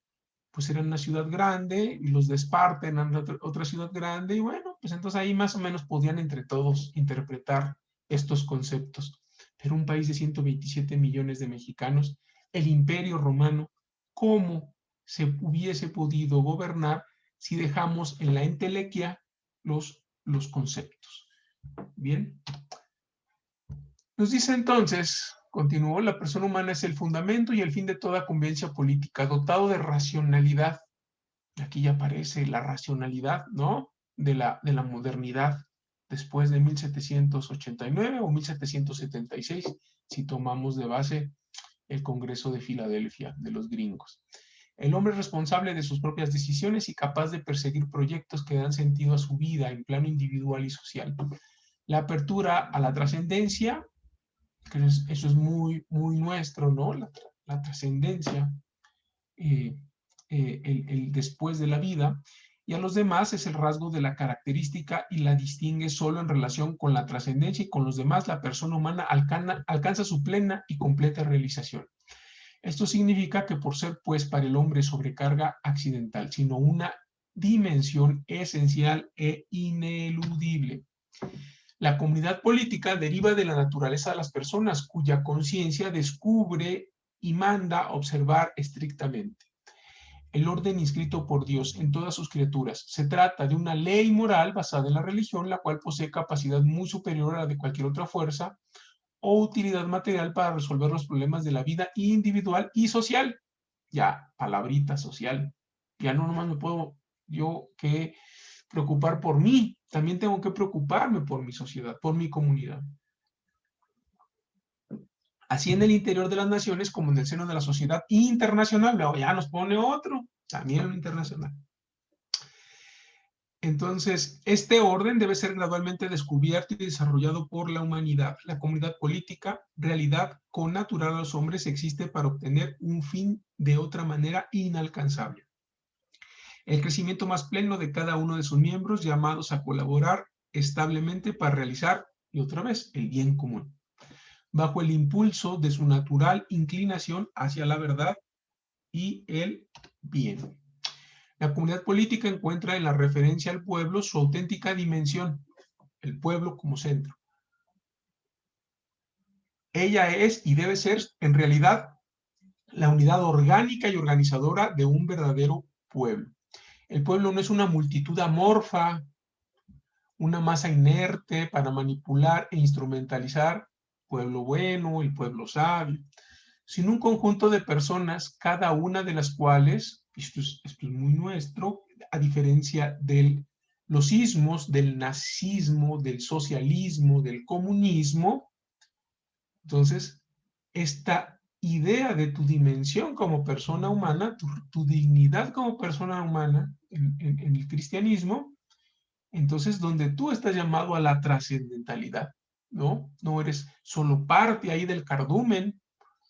pues eran una ciudad grande, y los de Esparta eran otra ciudad grande, y bueno, pues entonces ahí más o menos podían entre todos interpretar estos conceptos. Pero un país de 127 millones de mexicanos, el Imperio Romano, ¿cómo se hubiese podido gobernar si dejamos en la entelequia los conceptos? Bien. Nos dice entonces, continuó, la persona humana es el fundamento y el fin de toda convivencia política, dotado de racionalidad. Aquí ya aparece la racionalidad, ¿no? De la modernidad, después de 1789 o 1776, si tomamos de base el Congreso de Filadelfia de los gringos. El hombre es responsable de sus propias decisiones y capaz de perseguir proyectos que dan sentido a su vida en plano individual y social. La apertura a la trascendencia, que eso es muy, muy nuestro, ¿no? La trascendencia, el después de la vida, y a los demás es el rasgo de la característica y la distingue solo en relación con la trascendencia, y con los demás la persona humana alcanza su plena y completa realización. Esto significa que por ser pues para el hombre sobrecarga accidental, sino una dimensión esencial e ineludible. La comunidad política deriva de la naturaleza de las personas, cuya conciencia descubre y manda observar estrictamente el orden inscrito por Dios en todas sus criaturas. Se trata de una ley moral basada en la religión, la cual posee capacidad muy superior a la de cualquier otra fuerza o utilidad material para resolver los problemas de la vida individual y social. Ya, palabrita social. Ya no nomás me puedo yo que preocupar por mí, también tengo que preocuparme por mi sociedad, por mi comunidad. Así en el interior de las naciones como en el seno de la sociedad internacional. Luego ya nos pone otro, también en lo internacional. Entonces, este orden debe ser gradualmente descubierto y desarrollado por la humanidad. La comunidad política, realidad connatural a los hombres, existe para obtener un fin de otra manera inalcanzable. El crecimiento más pleno de cada uno de sus miembros, llamados a colaborar establemente para realizar, y otra vez, el bien común, bajo el impulso de su natural inclinación hacia la verdad y el bien. La comunidad política encuentra en la referencia al pueblo su auténtica dimensión, el pueblo como centro. Ella es y debe ser, en realidad, la unidad orgánica y organizadora de un verdadero pueblo. El pueblo no es una multitud amorfa, una masa inerte para manipular e instrumentalizar, pueblo bueno, el pueblo sabio, sino un conjunto de personas, cada una de las cuales, esto es muy nuestro, a diferencia de los ismos, del nazismo, del socialismo, del comunismo. Entonces, esta idea de tu dimensión como persona humana, tu dignidad como persona humana en el cristianismo, entonces donde tú estás llamado a la trascendentalidad, ¿no? No eres solo parte ahí del cardumen,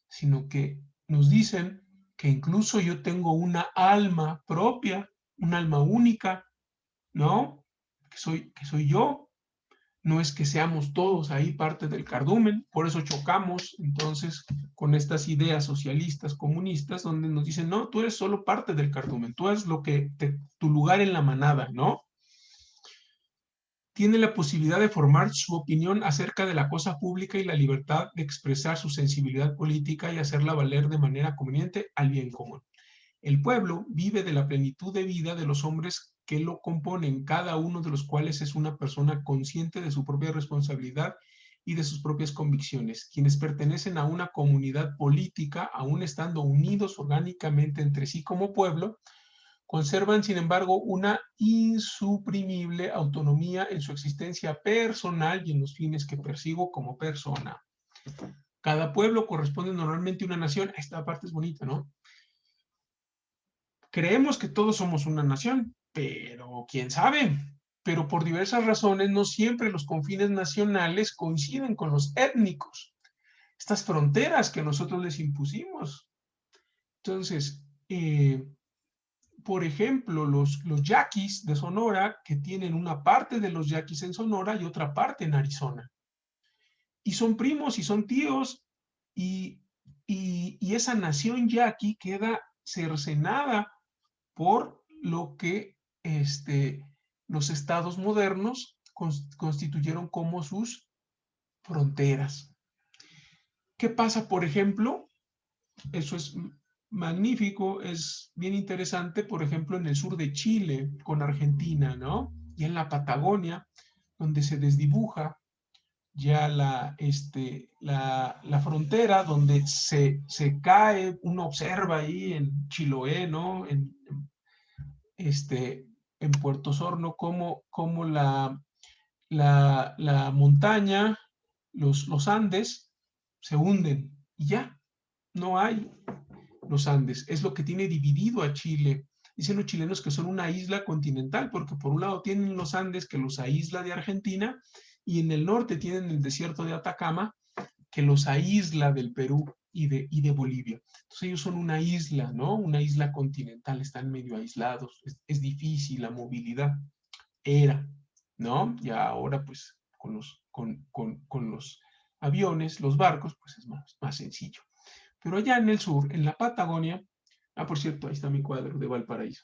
sino que nos dicen que incluso yo tengo una alma propia, un alma única, ¿no? Que soy yo. No es que seamos todos ahí parte del cardumen, por eso chocamos entonces con estas ideas socialistas, comunistas, donde nos dicen, no, tú eres solo parte del cardumen, tú eres tu lugar en la manada, ¿no? Tiene la posibilidad de formar su opinión acerca de la cosa pública y la libertad de expresar su sensibilidad política y hacerla valer de manera conveniente al bien común. El pueblo vive de la plenitud de vida de los hombres que lo componen, cada uno de los cuales es una persona consciente de su propia responsabilidad y de sus propias convicciones. Quienes pertenecen a una comunidad política, aún estando unidos orgánicamente entre sí como pueblo, conservan, sin embargo, una insuprimible autonomía en su existencia personal y en los fines que persigo como persona. Cada pueblo corresponde normalmente a una nación. Esta parte es bonita, ¿no? Creemos que todos somos una nación, pero quién sabe. Pero por diversas razones no siempre los confines nacionales coinciden con los étnicos. Estas fronteras que nosotros les impusimos. Entonces, por ejemplo, los yaquis de Sonora, que tienen una parte de los yaquis en Sonora y otra parte en Arizona. Y son primos y son tíos, y esa nación yaqui queda cercenada por lo que los estados modernos constituyeron como sus fronteras. ¿Qué pasa, por ejemplo? Eso es magnífico, es bien interesante, por ejemplo, en el sur de Chile con Argentina, ¿no? Y en la Patagonia, donde se desdibuja ya la frontera, donde se cae, uno observa ahí en Chiloé, ¿no? En Puerto Sorno, como la montaña, los Andes, se hunden y ya, no hay los Andes. Es lo que tiene dividido a Chile. Dicen los chilenos que son una isla continental, porque por un lado tienen los Andes, que los aísla de Argentina, y en el norte tienen el desierto de Atacama, que los aísla del Perú y de Bolivia. Entonces ellos son una isla, ¿no? Una isla continental, están medio aislados, es difícil la movilidad. Era, ¿no? Ya ahora pues con los aviones, los barcos, pues es más sencillo. Pero allá en el sur, en la Patagonia, por cierto, ahí está mi cuadro de Valparaíso.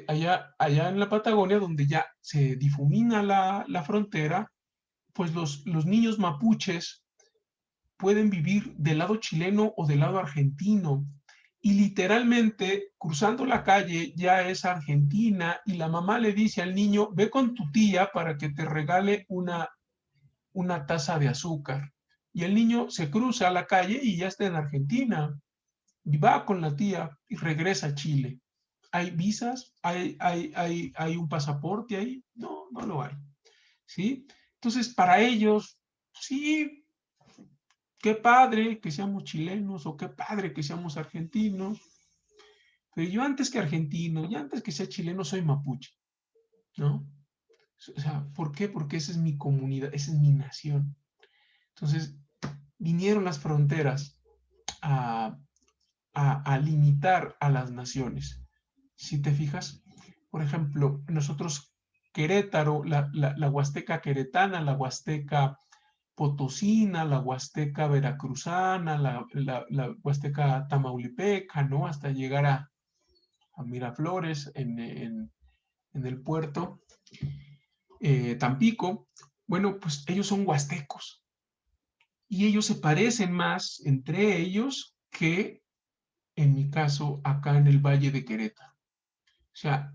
Allá en la Patagonia, donde ya se difumina la frontera, pues los niños mapuches pueden vivir del lado chileno o del lado argentino. Y literalmente, cruzando la calle, ya es Argentina, y la mamá le dice al niño, ve con tu tía para que te regale una taza de azúcar. Y el niño se cruza a la calle y ya está en Argentina. Y va con la tía y regresa a Chile. ¿Hay visas? ¿Hay un pasaporte ahí? No, no lo hay. ¿Sí? Entonces, para ellos, sí, qué padre que seamos chilenos o qué padre que seamos argentinos. Pero yo antes que argentino y antes que sea chileno soy mapuche, ¿no? O sea, ¿por qué? Porque esa es mi comunidad, esa es mi nación. Entonces, vinieron las fronteras a limitar a las naciones. Si te fijas, por ejemplo, nosotros Querétaro, la Huasteca queretana, la Huasteca potosina, la Huasteca veracruzana, la Huasteca tamaulipeca, ¿no? Hasta llegar a Miraflores en el puerto, Tampico. Bueno, pues ellos son huastecos y ellos se parecen más entre ellos que, en mi caso, acá en el Valle de Querétaro. O sea,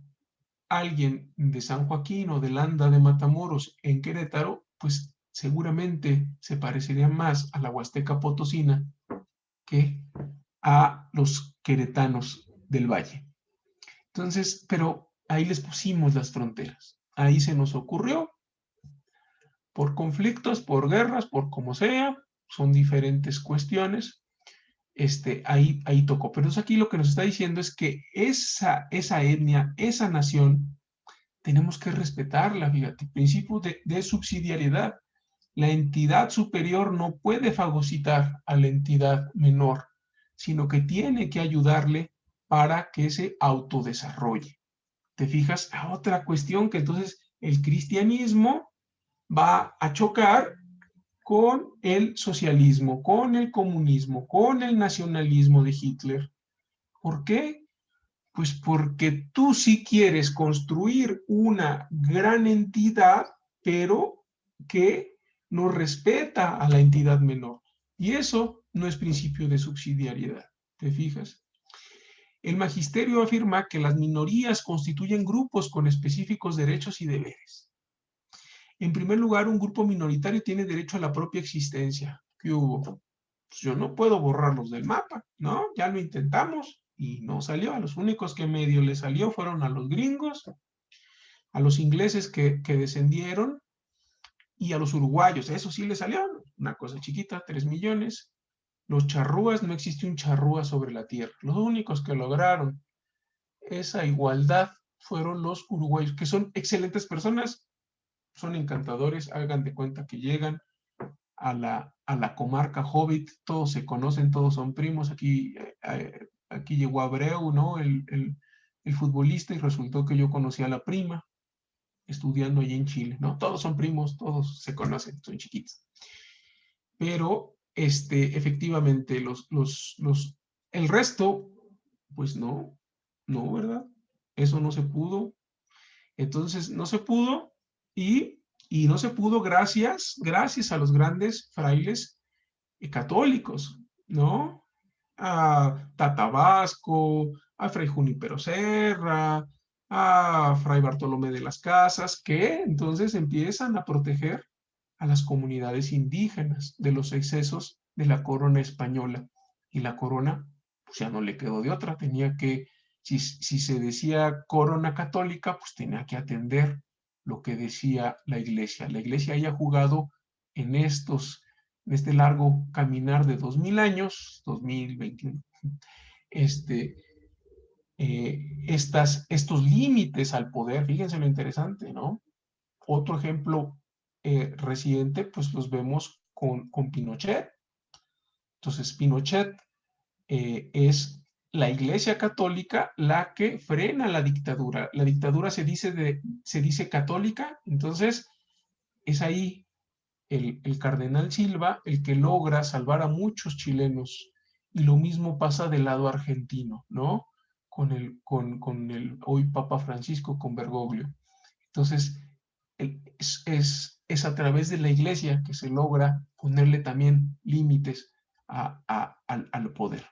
alguien de San Joaquín o de Landa de Matamoros en Querétaro, pues seguramente se parecería más a la Huasteca potosina que a los queretanos del Valle. Entonces, pero ahí les pusimos las fronteras. Ahí se nos ocurrió, por conflictos, por guerras, por como sea, son diferentes cuestiones, ahí tocó. Pero aquí lo que nos está diciendo es que esa etnia, esa nación, tenemos que respetarla, fíjate, principio de subsidiariedad. La entidad superior no puede fagocitar a la entidad menor, sino que tiene que ayudarle para que se autodesarrolle. ¿Te fijas? A otra cuestión que entonces el cristianismo va a chocar con el socialismo, con el comunismo, con el nacionalismo de Hitler. ¿Por qué? Pues porque tú sí quieres construir una gran entidad, pero que no respeta a la entidad menor. Y eso no es principio de subsidiariedad. ¿Te fijas? El magisterio afirma que las minorías constituyen grupos con específicos derechos y deberes. En primer lugar, un grupo minoritario tiene derecho a la propia existencia. ¿Qué hubo? Pues yo no puedo borrarlos del mapa, ¿no? Ya lo intentamos y no salió. A los únicos que medio le salió fueron a los gringos, a los ingleses que descendieron y a los uruguayos. Eso sí le salió, una cosa chiquita, 3 millones. Los charrúas, no existe un charrúa sobre la tierra. Los únicos que lograron esa igualdad fueron los uruguayos, que son excelentes personas, son encantadores, hagan de cuenta que llegan a la comarca Hobbit, todos se conocen, todos son primos. Aquí llegó Abreu, ¿no? El futbolista, y resultó que yo conocí a la prima estudiando allí en Chile, ¿no? Todos son primos, todos se conocen, son chiquitos. Pero efectivamente el resto, pues no No, ¿verdad? Eso no se pudo. Entonces, no se pudo y no se pudo gracias a los grandes frailes católicos, ¿no? A Tatabasco, a Fray Junípero Serra, a Fray Bartolomé de las Casas, que entonces empiezan a proteger a las comunidades indígenas de los excesos de la corona española. Y la corona, pues ya no le quedó de otra, tenía que, si se decía corona católica, pues tenía que atender lo que decía la iglesia. La iglesia haya jugado en este largo caminar de 2000 años, 2021, estos límites al poder. Fíjense lo interesante, ¿no? Otro ejemplo reciente, pues los vemos con Pinochet. Entonces, Pinochet es la Iglesia Católica la que frena la dictadura. La dictadura se dice católica, entonces es ahí el cardenal Silva el que logra salvar a muchos chilenos. Y lo mismo pasa del lado argentino, ¿no? Con el hoy Papa Francisco, con Bergoglio. Entonces, es a través de la iglesia que se logra ponerle también límites al poder,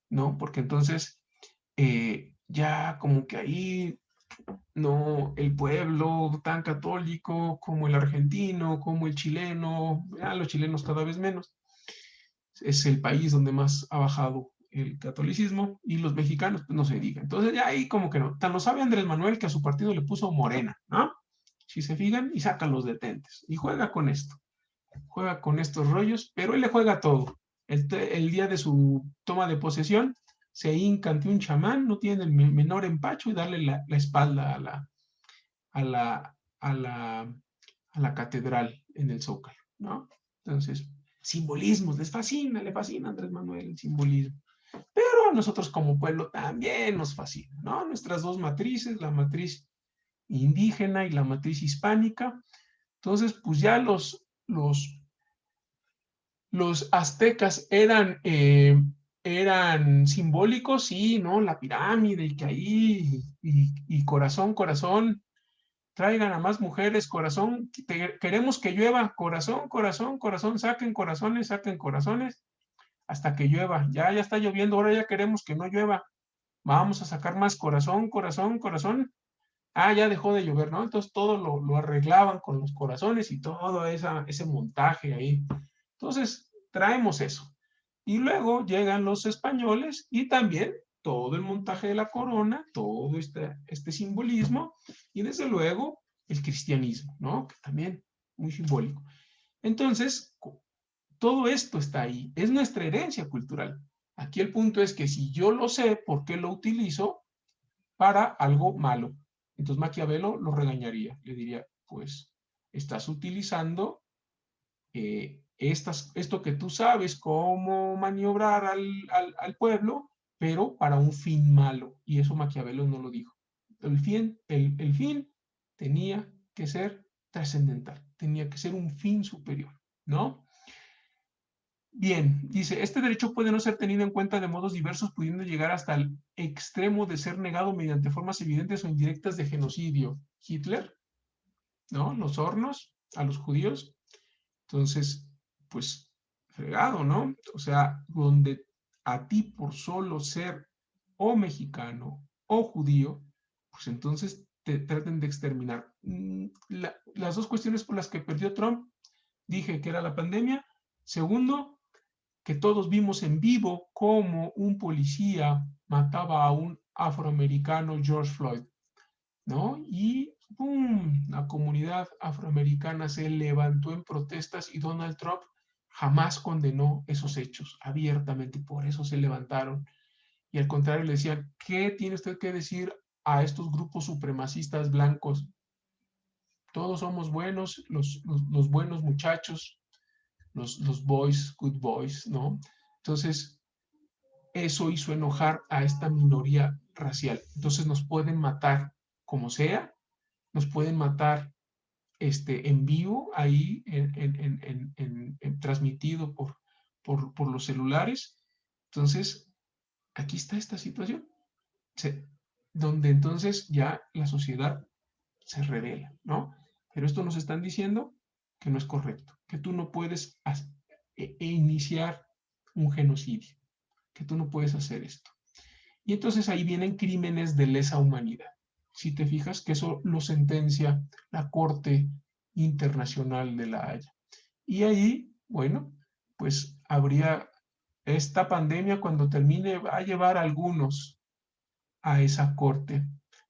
¿no? Porque entonces ya como que ahí no, el pueblo tan católico como el argentino, como el chileno, los chilenos cada vez menos, es el país donde más ha bajado el catolicismo, y los mexicanos, pues no se diga. Entonces ya ahí como que no, tan lo sabe Andrés Manuel que a su partido le puso Morena, ¿no? Si se fijan, y saca los detentes, y juega con esto, juega con estos rollos, pero él le juega todo. El día de su toma de posesión, se hinca ante un chamán, no tiene el menor empacho, y darle la espalda a la catedral en el Zócalo, ¿no? Entonces, simbolismos, le fascina a Andrés Manuel el simbolismo. Pero a nosotros como pueblo también nos fascina, ¿no? Nuestras dos matrices, la matriz indígena y la matriz hispánica. Entonces, pues ya los aztecas eran simbólicos, sí, ¿no? La pirámide, y que ahí, y corazón, corazón, traigan a más mujeres, corazón, queremos que llueva, corazón, corazón, corazón, saquen corazones, hasta que llueva. Ya está lloviendo, ahora ya queremos que no llueva. Vamos a sacar más corazón, corazón, corazón. Ya dejó de llover, ¿no? Entonces todo lo arreglaban con los corazones y todo ese montaje ahí. Entonces traemos eso. Y luego llegan los españoles y también todo el montaje de la corona, todo este simbolismo, y desde luego el cristianismo, ¿no? Que también muy simbólico. Entonces, todo esto está ahí, es nuestra herencia cultural. Aquí el punto es que si yo lo sé, ¿por qué lo utilizo para algo malo? Entonces Maquiavelo lo regañaría, le diría, pues estás utilizando esto que tú sabes cómo maniobrar al pueblo, pero para un fin malo. Y eso Maquiavelo no lo dijo. El fin tenía que ser trascendental, tenía que ser un fin superior, ¿no? Bien, dice, este derecho puede no ser tenido en cuenta de modos diversos, pudiendo llegar hasta el extremo de ser negado mediante formas evidentes o indirectas de genocidio. Hitler, ¿no? Los hornos a los judíos. Entonces, pues, fregado, ¿no? O sea, donde a ti por solo ser o mexicano o judío, pues entonces te traten de exterminar. Las dos cuestiones por las que perdió Trump, dije que era la pandemia. Segundo, que todos vimos en vivo cómo un policía mataba a un afroamericano, George Floyd, ¿no? Y ¡pum! La comunidad afroamericana se levantó en protestas, y Donald Trump jamás condenó esos hechos abiertamente, por eso se levantaron. Y al contrario le decían, ¿qué tiene usted que decir a estos grupos supremacistas blancos? Todos somos buenos, los buenos muchachos, los boys, good boys, ¿no? Entonces, eso hizo enojar a esta minoría racial. Entonces nos pueden matar como sea, nos pueden matar en vivo, ahí transmitido por los celulares. Entonces, aquí está esta situación. donde entonces ya la sociedad se revela, ¿no? Pero esto nos están diciendo que no es correcto, que tú no puedes iniciar un genocidio, que tú no puedes hacer esto. Y entonces ahí vienen crímenes de lesa humanidad. Si te fijas que eso lo sentencia la Corte Internacional de la Haya. Y ahí, bueno, pues habría esta pandemia cuando termine, va a llevar a algunos a esa corte,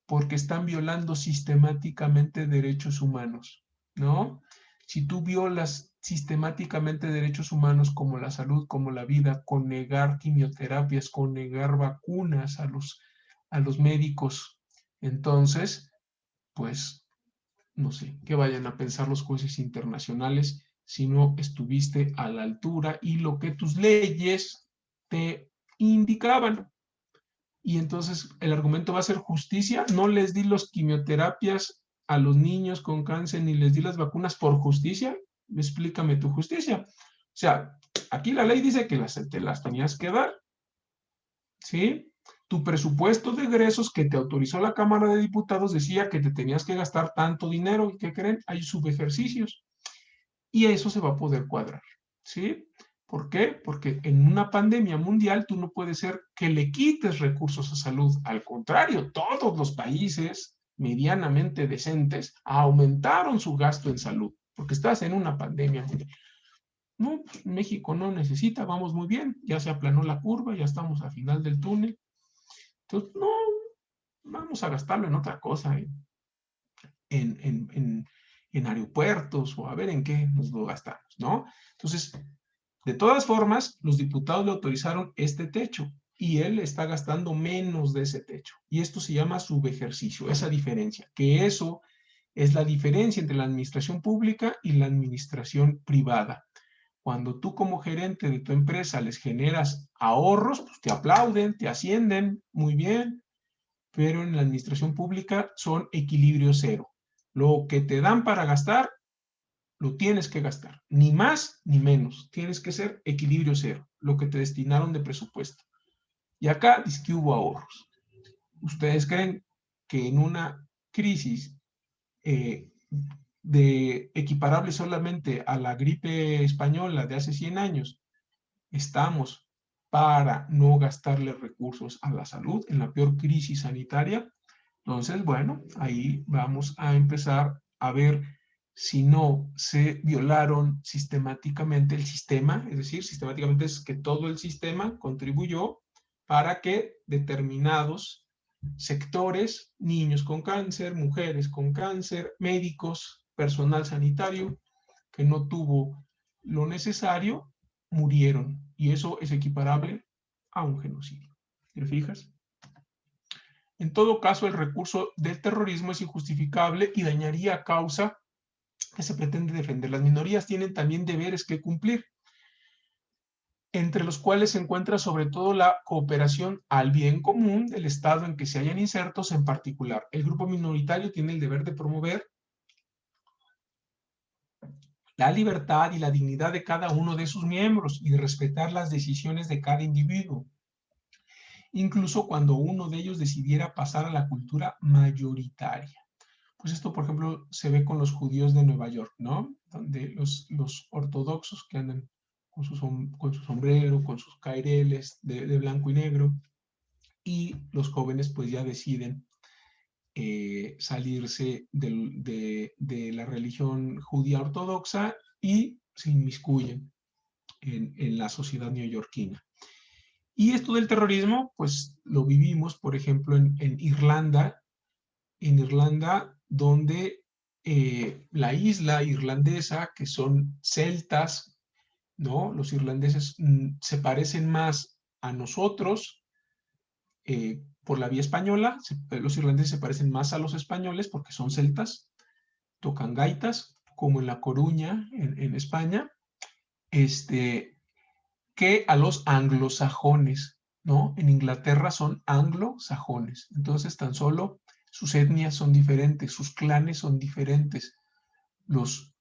porque están violando sistemáticamente derechos humanos, ¿no? Si tú violas sistemáticamente derechos humanos como la salud, como la vida, con negar quimioterapias, con negar vacunas a los médicos, entonces, pues, no sé, qué vayan a pensar los jueces internacionales si no estuviste a la altura y lo que tus leyes te indicaban. Y entonces el argumento va a ser justicia. No les di los quimioterapias a los niños con cáncer ni les di las vacunas por justicia. Explícame tu justicia. O sea, aquí la ley dice que te las tenías que dar. ¿Sí? Tu presupuesto de egresos que te autorizó la Cámara de Diputados decía que te tenías que gastar tanto dinero. ¿Y qué creen? Hay subejercicios. Y eso se va a poder cuadrar. ¿Sí? ¿Por qué? Porque en una pandemia mundial tú no puedes ser que le quites recursos a salud. Al contrario, todos los países medianamente decentes aumentaron su gasto en salud, porque estás en una pandemia mundial. No, pues México no necesita, vamos muy bien, ya se aplanó la curva, ya estamos a final del túnel. Entonces, no, vamos a gastarlo en otra cosa, en aeropuertos o a ver en qué nos lo gastamos, ¿no? Entonces, de todas formas, los diputados le autorizaron este techo y él está gastando menos de ese techo. Y esto se llama subejercicio, esa diferencia, que eso es la diferencia entre la administración pública y la administración privada. Cuando tú como gerente de tu empresa les generas ahorros, pues te aplauden, te ascienden, muy bien, pero en la administración pública son equilibrio cero. Lo que te dan para gastar, lo tienes que gastar, ni más ni menos. Tienes que ser equilibrio cero, lo que te destinaron de presupuesto. Y acá dice que hubo ahorros. ¿Ustedes creen que en una crisis equiparable solamente a la gripe española de hace 100 años, estamos para no gastarle recursos a la salud en la peor crisis sanitaria? Entonces, bueno, ahí vamos a empezar a ver si no se violaron sistemáticamente el sistema, es decir, sistemáticamente es que todo el sistema contribuyó para que determinados sectores, niños con cáncer, mujeres con cáncer, médicos, personal sanitario, que no tuvo lo necesario, murieron. Y eso es equiparable a un genocidio. ¿Te fijas? En todo caso, el recurso del terrorismo es injustificable y dañaría causa que se pretende defender. Las minorías tienen también deberes que cumplir, entre los cuales se encuentra sobre todo la cooperación al bien común del Estado en que se hayan insertos. En particular, el grupo minoritario tiene el deber de promover la libertad y la dignidad de cada uno de sus miembros y de respetar las decisiones de cada individuo, incluso cuando uno de ellos decidiera pasar a la cultura mayoritaria. Pues esto, por ejemplo, se ve con los judíos de Nueva York, ¿no? Donde los ortodoxos que andan con su sombrero, con sus caireles de blanco y negro, y los jóvenes pues ya deciden salirse de la religión judía ortodoxa y se inmiscuyen en la sociedad neoyorquina. Y esto del terrorismo, pues lo vivimos, por ejemplo, en Irlanda, donde la isla irlandesa, que son celtas, ¿no? Los irlandeses se parecen más a nosotros por la vía española. Los irlandeses se parecen más a los españoles porque son celtas, tocan gaitas, como en La Coruña, en España, que a los anglosajones, ¿no? En Inglaterra son anglosajones. Entonces, tan solo sus etnias son diferentes, sus clanes son diferentes. Los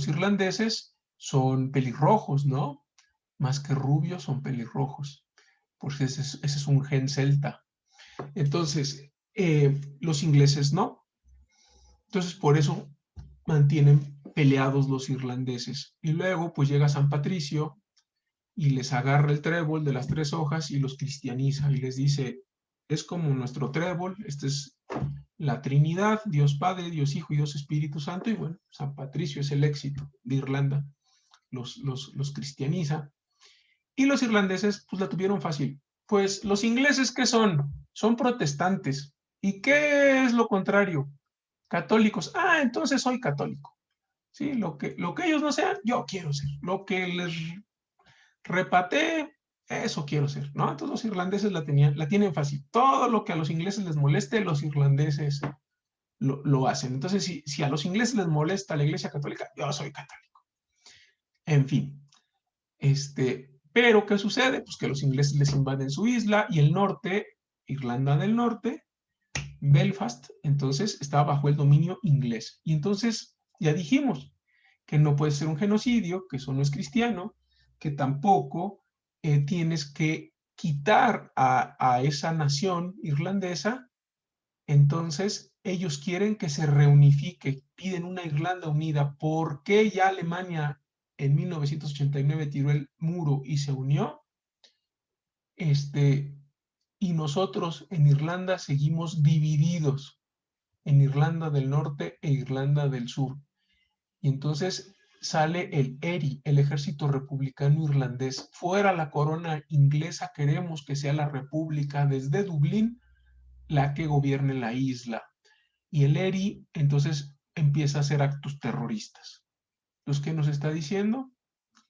irlandeses son pelirrojos, ¿no? Más que rubios, son pelirrojos. pues ese es un gen celta. Entonces, los ingleses no. Entonces, por eso mantienen peleados los irlandeses. Y luego, pues llega San Patricio y les agarra el trébol de las 3 hojas y los cristianiza y les dice, es como nuestro trébol, esta es la Trinidad, Dios Padre, Dios Hijo y Dios Espíritu Santo, y bueno, San Patricio es el éxito de Irlanda, los cristianiza, y los irlandeses pues la tuvieron fácil. Pues los ingleses, ¿qué son? Son protestantes. ¿Y qué es lo contrario? Católicos. Ah, entonces soy católico. Sí, lo que ellos no sean, yo quiero ser. Lo que les repatee, eso quiero ser, ¿no? Entonces los irlandeses la tienen fácil. Todo lo que a los ingleses les moleste, los irlandeses lo hacen. Entonces, si a los ingleses les molesta la Iglesia Católica, yo soy católico. En fin, pero ¿qué sucede? Pues que los ingleses les invaden su isla y el norte, Irlanda del Norte, Belfast, entonces está bajo el dominio inglés. Y entonces ya dijimos que no puede ser un genocidio, que eso no es cristiano, que tampoco tienes que quitar a esa nación irlandesa. Entonces ellos quieren que se reunifique, piden una Irlanda unida. ¿Por qué ya Alemania en 1989 tiró el muro y se unió? Y nosotros en Irlanda seguimos divididos, en Irlanda del Norte e Irlanda del Sur. Y entonces sale el ERI, el Ejército Republicano Irlandés. Fuera la corona inglesa, queremos que sea la República desde Dublín la que gobierne la isla. Y el ERI entonces empieza a hacer actos terroristas. ¿Los que nos está diciendo?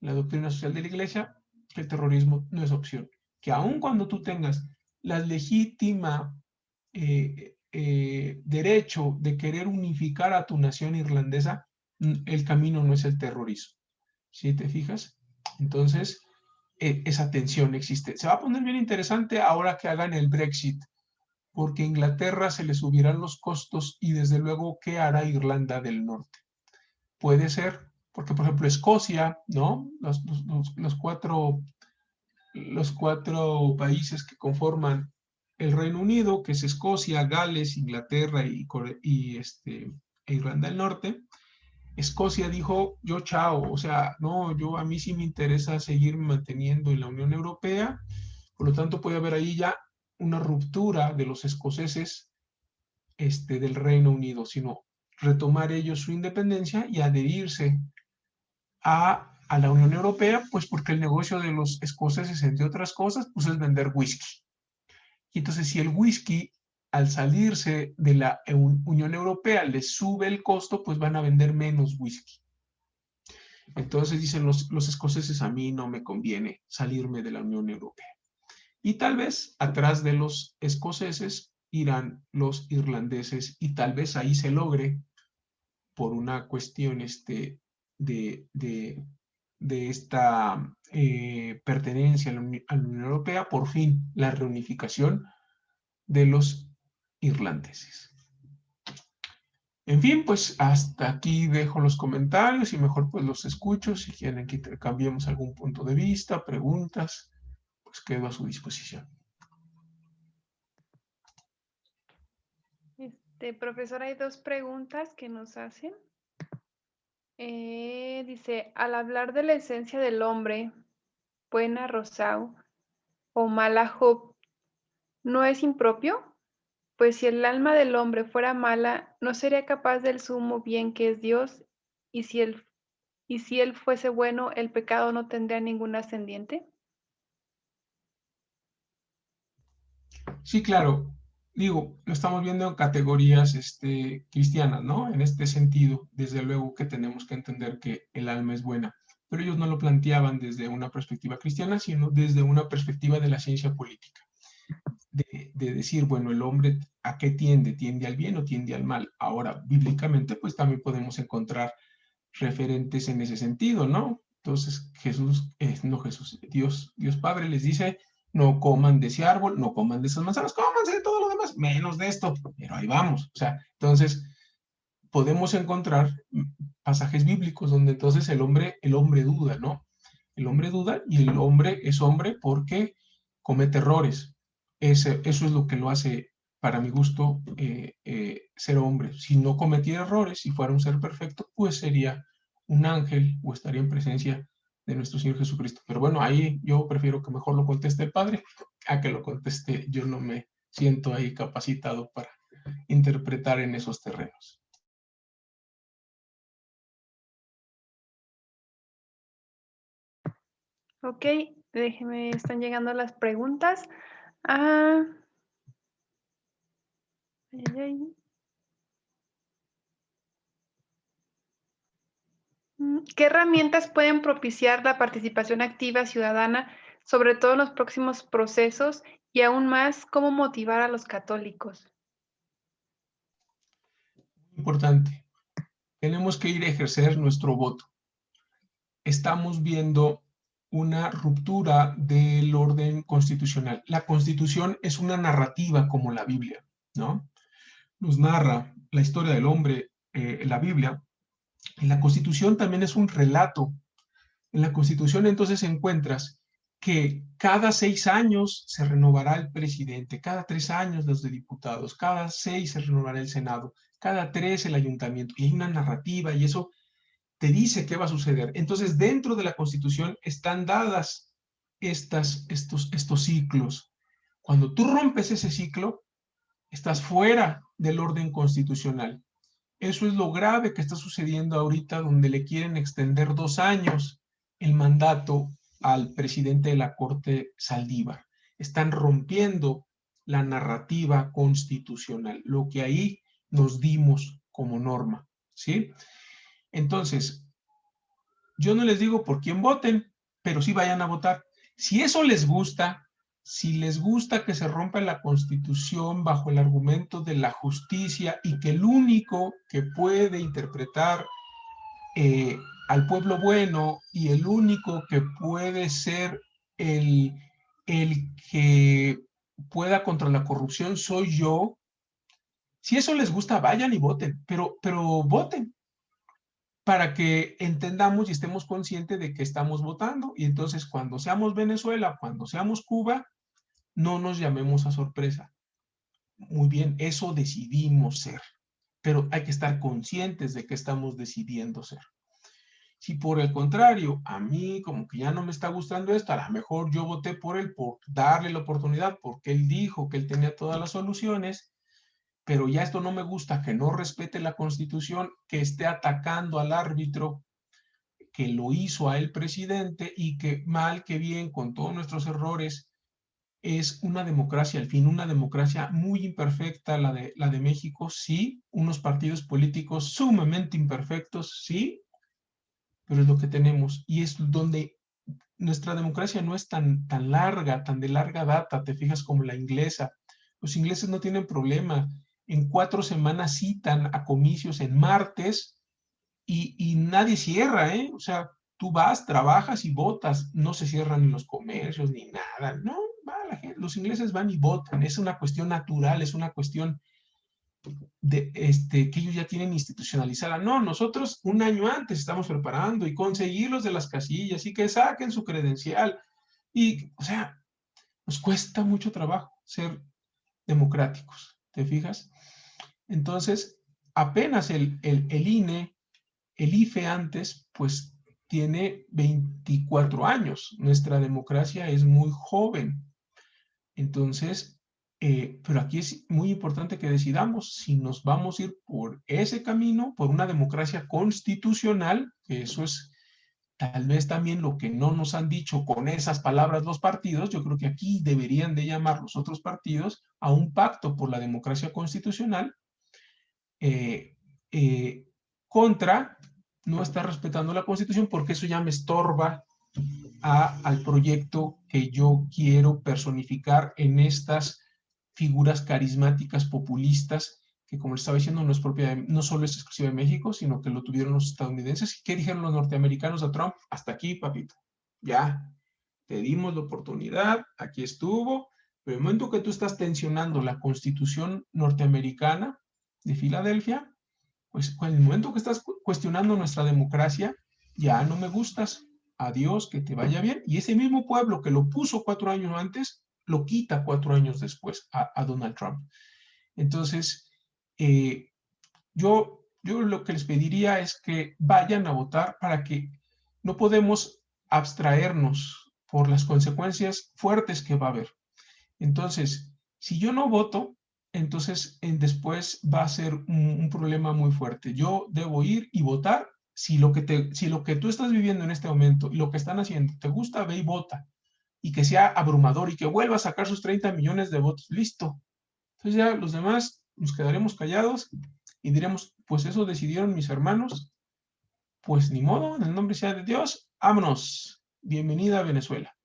La doctrina social de la Iglesia, que el terrorismo no es opción. Que aun cuando tú tengas la legítima derecho de querer unificar a tu nación irlandesa, el camino no es el terrorismo. ¿Sí te fijas? Entonces, esa tensión existe. Se va a poner bien interesante ahora que hagan el Brexit, porque a Inglaterra se le subirán los costos y desde luego, ¿qué hará Irlanda del Norte? Puede ser, porque por ejemplo Escocia, ¿no? Los cuatro países que conforman el Reino Unido, que es Escocia, Gales, Inglaterra e Irlanda del Norte. Escocia dijo, yo chao, o sea, no, a mí sí me interesa seguir manteniendo en la Unión Europea, por lo tanto puede haber ahí ya una ruptura de los escoceses del Reino Unido, sino retomar ellos su independencia y adherirse a la Unión Europea, pues porque el negocio de los escoceses, entre otras cosas, pues es vender whisky. Y entonces si el whisky al salirse de la Unión Europea les sube el costo, pues van a vender menos whisky. Entonces dicen los escoceses, a mí no me conviene salirme de la Unión Europea. Y tal vez atrás de los escoceses irán los irlandeses y tal vez ahí se logre, por una cuestión de esta pertenencia a la Unión Europea, por fin la reunificación de los irlandeses. En fin, pues hasta aquí dejo los comentarios y mejor pues los escucho. Si quieren que cambiemos algún punto de vista, preguntas, pues quedo a su disposición. Profesor, hay 2 preguntas que nos hacen. Dice, al hablar de la esencia del hombre, buena Rosau o mala Job, ¿no es impropio? Pues si el alma del hombre fuera mala, ¿no sería capaz del sumo bien que es Dios? Y si él fuese bueno, ¿el pecado no tendría ningún ascendiente? Sí, claro. Digo, lo estamos viendo en categorías cristianas, ¿no? En este sentido, desde luego que tenemos que entender que el alma es buena, pero ellos no lo planteaban desde una perspectiva cristiana, sino desde una perspectiva de la ciencia política. De decir, bueno, el hombre ¿a qué tiende? ¿Tiende al bien o tiende al mal? Ahora, bíblicamente, pues también podemos encontrar referentes en ese sentido, ¿no? Entonces, Dios Padre les dice, no coman de ese árbol, no coman de esas manzanas, cómanse de todo lo demás, menos de esto, pero ahí vamos. O sea, entonces podemos encontrar pasajes bíblicos donde entonces el hombre duda, ¿no? El hombre duda y el hombre es hombre porque comete errores. Eso es lo que lo hace, para mi gusto, ser hombre. Si no cometiera errores, si fuera un ser perfecto, pues sería un ángel o estaría en presencia de nuestro Señor Jesucristo. Pero bueno, ahí yo prefiero que mejor lo conteste el Padre a que lo conteste. Yo no me siento ahí capacitado para interpretar en esos terrenos. Ok, déjeme, están llegando las preguntas. Ah, ay, ay, ay. ¿Qué herramientas pueden propiciar la participación activa ciudadana, sobre todo en los próximos procesos, y aún más, cómo motivar a los católicos? Importante. Tenemos que ir a ejercer nuestro voto. Estamos viendo una ruptura del orden constitucional. La Constitución es una narrativa como la Biblia, ¿no? Nos narra la historia del hombre, la Biblia, y la Constitución también es un relato. En la Constitución entonces encuentras que cada 6 años se renovará el presidente, cada 3 años los de diputados, cada 6 se renovará el Senado, cada 3 el ayuntamiento, y hay una narrativa y eso te dice qué va a suceder. Entonces, dentro de la Constitución están dadas estos ciclos. Cuando tú rompes ese ciclo, estás fuera del orden constitucional. Eso es lo grave que está sucediendo ahorita, donde le quieren extender 2 años el mandato al presidente de la Corte, Saldívar. Están rompiendo la narrativa constitucional, lo que ahí nos dimos como norma, ¿sí? Entonces, yo no les digo por quién voten, pero sí vayan a votar. Si eso les gusta, si les gusta que se rompa la Constitución bajo el argumento de la justicia y que el único que puede interpretar al pueblo bueno y el único que puede ser el que pueda contra la corrupción soy yo, si eso les gusta, vayan y voten, pero voten, para que entendamos y estemos conscientes de que estamos votando. Y entonces cuando seamos Venezuela, cuando seamos Cuba, no nos llamemos a sorpresa. Muy bien, eso decidimos ser, pero hay que estar conscientes de que estamos decidiendo ser. Si por el contrario, a mí como que ya no me está gustando esto, a lo mejor yo voté por él por darle la oportunidad, porque él dijo que él tenía todas las soluciones, pero ya esto no me gusta, que no respete la Constitución, que esté atacando al árbitro, que lo hizo a el presidente, y que mal que bien, con todos nuestros errores, es una democracia, al fin, una democracia muy imperfecta, la de México, sí, unos partidos políticos sumamente imperfectos, sí, pero es lo que tenemos, y es donde nuestra democracia no es tan larga, tan de larga data, te fijas, como la inglesa. Los ingleses no tienen problema, en 4 semanas citan a comicios en martes, y nadie cierra, ¿eh? O sea, tú vas, trabajas y votas, no se cierran ni los comercios ni nada, no, va la gente, los ingleses van y votan, es una cuestión natural, es una cuestión de, que ellos ya tienen institucionalizada. No, nosotros un año antes estamos preparando y conseguirlos de las casillas y que saquen su credencial. Y, o sea, nos cuesta mucho trabajo ser democráticos, ¿te fijas? Entonces, apenas el INE, el IFE antes, pues tiene 24 años. Nuestra democracia es muy joven. Entonces, pero aquí es muy importante que decidamos si nos vamos a ir por ese camino, por una democracia constitucional, que eso es tal vez también lo que no nos han dicho con esas palabras los partidos. Yo creo que aquí deberían de llamar los otros partidos a un pacto por la democracia constitucional, contra no estar respetando la Constitución, porque eso ya me estorba al proyecto que yo quiero personificar en estas figuras carismáticas populistas, que, como les estaba diciendo, no es propia no solo es exclusiva de México, sino que lo tuvieron los estadounidenses. ¿Qué dijeron los norteamericanos a Trump? Hasta aquí, papito. Ya, te dimos la oportunidad, aquí estuvo, pero el momento que tú estás tensionando la Constitución norteamericana de Filadelfia, pues en el momento que estás cuestionando nuestra democracia, ya no me gustas. Adiós, que te vaya bien. Y ese mismo pueblo que lo puso 4 años antes, lo quita 4 años después a Donald Trump. Entonces, yo lo que les pediría es que vayan a votar para que no podemos abstraernos por las consecuencias fuertes que va a haber. Entonces, si yo no voto, entonces después va a ser un problema muy fuerte. Yo debo ir y votar. Si lo que tú estás viviendo en este momento y lo que están haciendo te gusta, ve y vota. Y que sea abrumador y que vuelva a sacar sus 30 millones de votos. Listo. Entonces ya los demás nos quedaremos callados y diremos, pues eso decidieron mis hermanos, pues ni modo, en el nombre sea de Dios, vámonos, bienvenida a Venezuela.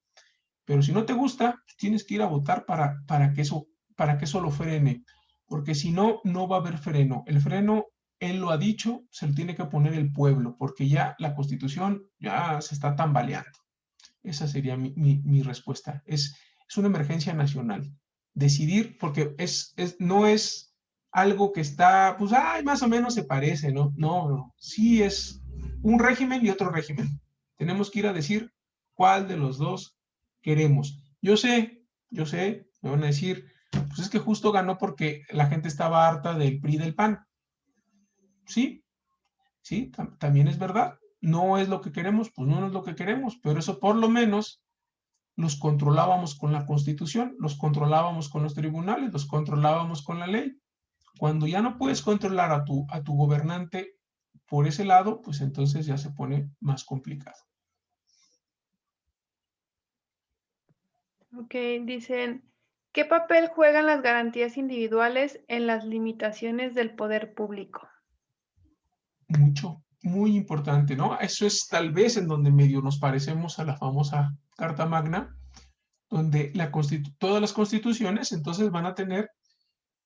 Pero si no te gusta, tienes que ir a votar para que eso lo frene, porque si no, no va a haber freno. El freno, él lo ha dicho, se lo tiene que poner el pueblo, porque ya la Constitución ya se está tambaleando. Esa sería mi respuesta. Es una emergencia nacional. Decidir, porque no es algo que está, pues, más o menos se parece, ¿no? No, sí es un régimen y otro régimen. Tenemos que ir a decir cuál de los dos queremos. Yo sé, me van a decir, pues es que justo ganó porque la gente estaba harta del PRI y del PAN. Sí, sí, también es verdad. No es lo que queremos, pues no es lo que queremos, pero eso por lo menos los controlábamos con la Constitución, los controlábamos con los tribunales, los controlábamos con la ley. Cuando ya no puedes controlar a tu gobernante por ese lado, pues entonces ya se pone más complicado. Ok, dicen, ¿qué papel juegan las garantías individuales en las limitaciones del poder público? Mucho, muy importante, ¿no? Eso es tal vez en donde medio nos parecemos a la famosa Carta Magna, donde todas las constituciones entonces van a tener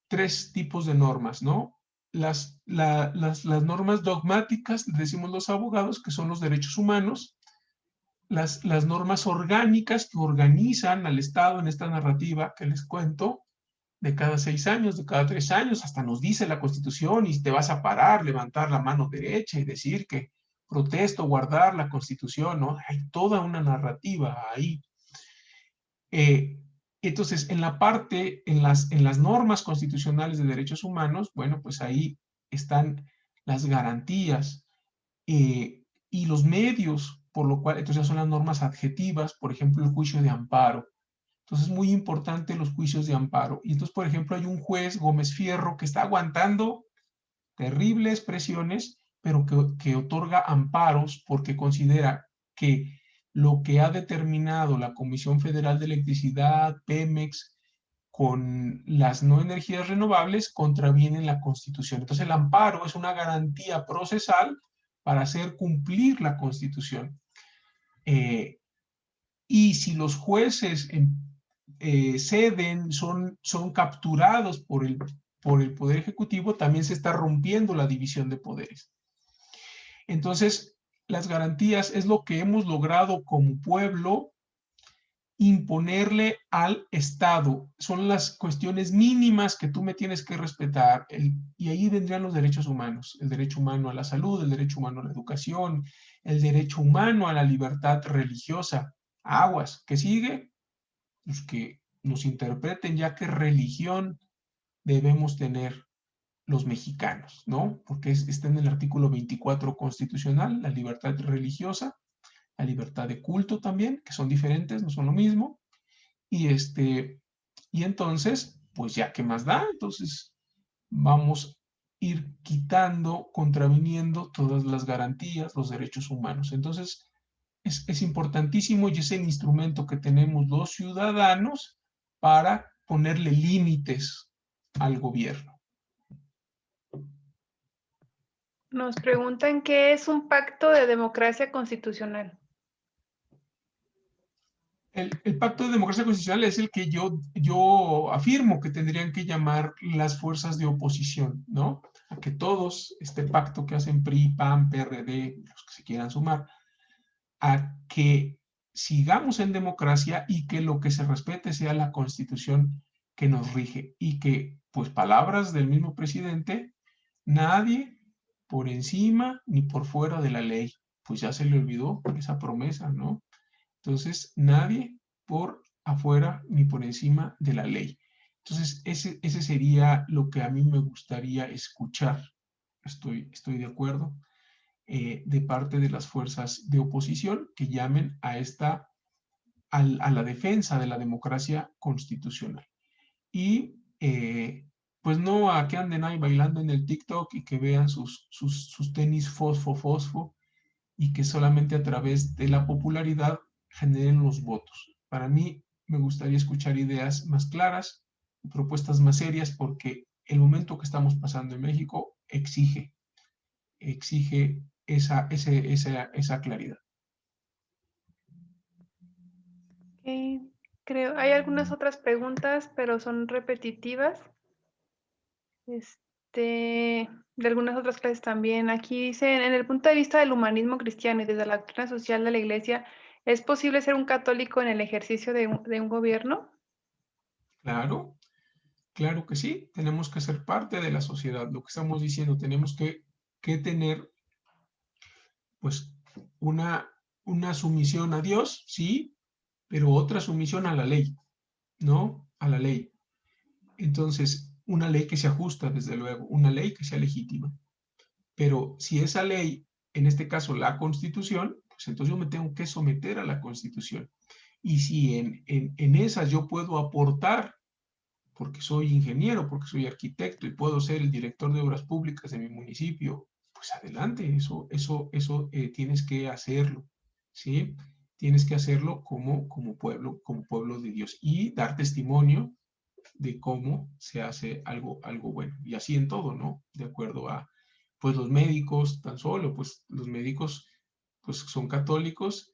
3 tipos de normas, ¿no? Las normas dogmáticas, decimos los abogados, que son los derechos humanos, las normas orgánicas que organizan al Estado en esta narrativa que les cuento, de cada 6 años, de cada 3 años, hasta nos dice la Constitución y te vas a parar, levantar la mano derecha y decir que protesto, guardar la Constitución, ¿no? Hay toda una narrativa ahí. Entonces, en las normas constitucionales de derechos humanos, bueno, pues ahí están las garantías y los medios, por lo cual, entonces son las normas adjetivas, por ejemplo, el juicio de amparo. Entonces, es muy importante los juicios de amparo. Y entonces, por ejemplo, hay un juez, Gómez Fierro, que está aguantando terribles presiones, pero que otorga amparos porque considera que lo que ha determinado la Comisión Federal de Electricidad, Pemex, con las no energías renovables, contraviene la Constitución. Entonces, el amparo es una garantía procesal para hacer cumplir la Constitución. Y si los jueces ceden, son capturados por el Poder Ejecutivo, también se está rompiendo la división de poderes. Entonces, las garantías es lo que hemos logrado como pueblo imponerle al Estado. Son las cuestiones mínimas que tú me tienes que respetar. Y ahí vendrían los derechos humanos. El derecho humano a la salud, el derecho humano a la educación, el derecho humano a la libertad religiosa. Aguas, ¿qué sigue? Pues que nos interpreten ya qué religión debemos tener los mexicanos, ¿no? Porque está en el artículo 24 constitucional, la libertad religiosa, la libertad de culto también, que son diferentes, no son lo mismo. Y entonces, pues ya, ¿qué más da? Entonces, vamos a ir quitando, contraviniendo todas las garantías, los derechos humanos. Entonces, es importantísimo y es el instrumento que tenemos los ciudadanos para ponerle límites al gobierno. Nos preguntan qué es un pacto de democracia constitucional. El pacto de democracia constitucional es el que yo afirmo que tendrían que llamar las fuerzas de oposición, ¿no? A que todos, este pacto que hacen PRI, PAN, PRD, los que se quieran sumar, a que sigamos en democracia y que lo que se respete sea la Constitución que nos rige y que, pues, palabras del mismo presidente, nadie por encima ni por fuera de la ley. Pues ya se le olvidó esa promesa, ¿no? Entonces, nadie por afuera ni por encima de la ley. Entonces, ese sería lo que a mí me gustaría escuchar. Estoy de acuerdo, de parte de las fuerzas de oposición que llamen a la defensa de la democracia constitucional. Y pues no a que anden ahí bailando en el TikTok y que vean sus tenis fosfo, y que solamente a través de la popularidad generen los votos. Para mí me gustaría escuchar ideas más claras, propuestas más serias, porque el momento que estamos pasando en México exige esa claridad. Okay. Creo, hay algunas otras preguntas, pero son repetitivas. De algunas otras clases también. Aquí dicen, en el punto de vista del humanismo cristiano y desde la doctrina social de la Iglesia, ¿es posible ser un católico en el ejercicio de un gobierno? Claro, claro que sí. Tenemos que ser parte de la sociedad. Lo que estamos diciendo, tenemos que tener pues una sumisión a Dios, sí, pero otra sumisión a la ley, ¿no? A la ley. Entonces, una ley que se ajusta, desde luego, una ley que sea legítima. Pero si esa ley, en este caso la Constitución, pues entonces yo me tengo que someter a la Constitución. Y si en esas yo puedo aportar, porque soy ingeniero, porque soy arquitecto y puedo ser el director de obras públicas de mi municipio, pues adelante, eso tienes que hacerlo, ¿sí? Tienes que hacerlo como pueblo de Dios y dar testimonio de cómo se hace algo bueno. Y así en todo, ¿no? De acuerdo a, pues los médicos, tan solo, pues los médicos, pues son católicos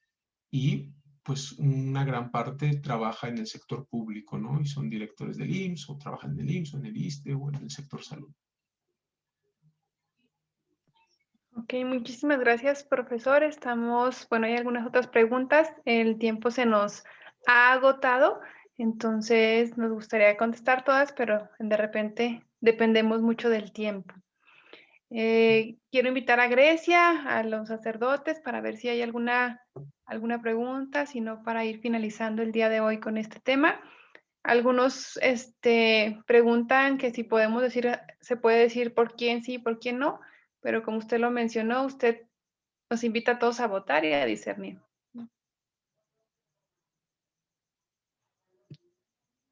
y pues una gran parte trabaja en el sector público, ¿no? Y son directores del IMSS o trabajan en el IMSS o en el ISSSTE o en el sector salud. Ok, muchísimas gracias, profesor. Bueno, hay algunas otras preguntas. El tiempo se nos ha agotado, entonces nos gustaría contestar todas, pero de repente dependemos mucho del tiempo. Quiero invitar a Grecia, a los sacerdotes, para ver si hay alguna pregunta, si no, para ir finalizando el día de hoy con este tema. Algunos preguntan que si podemos decir, se puede decir por quién sí, por quién no, pero como usted lo mencionó, usted nos invita a todos a votar y a discernir.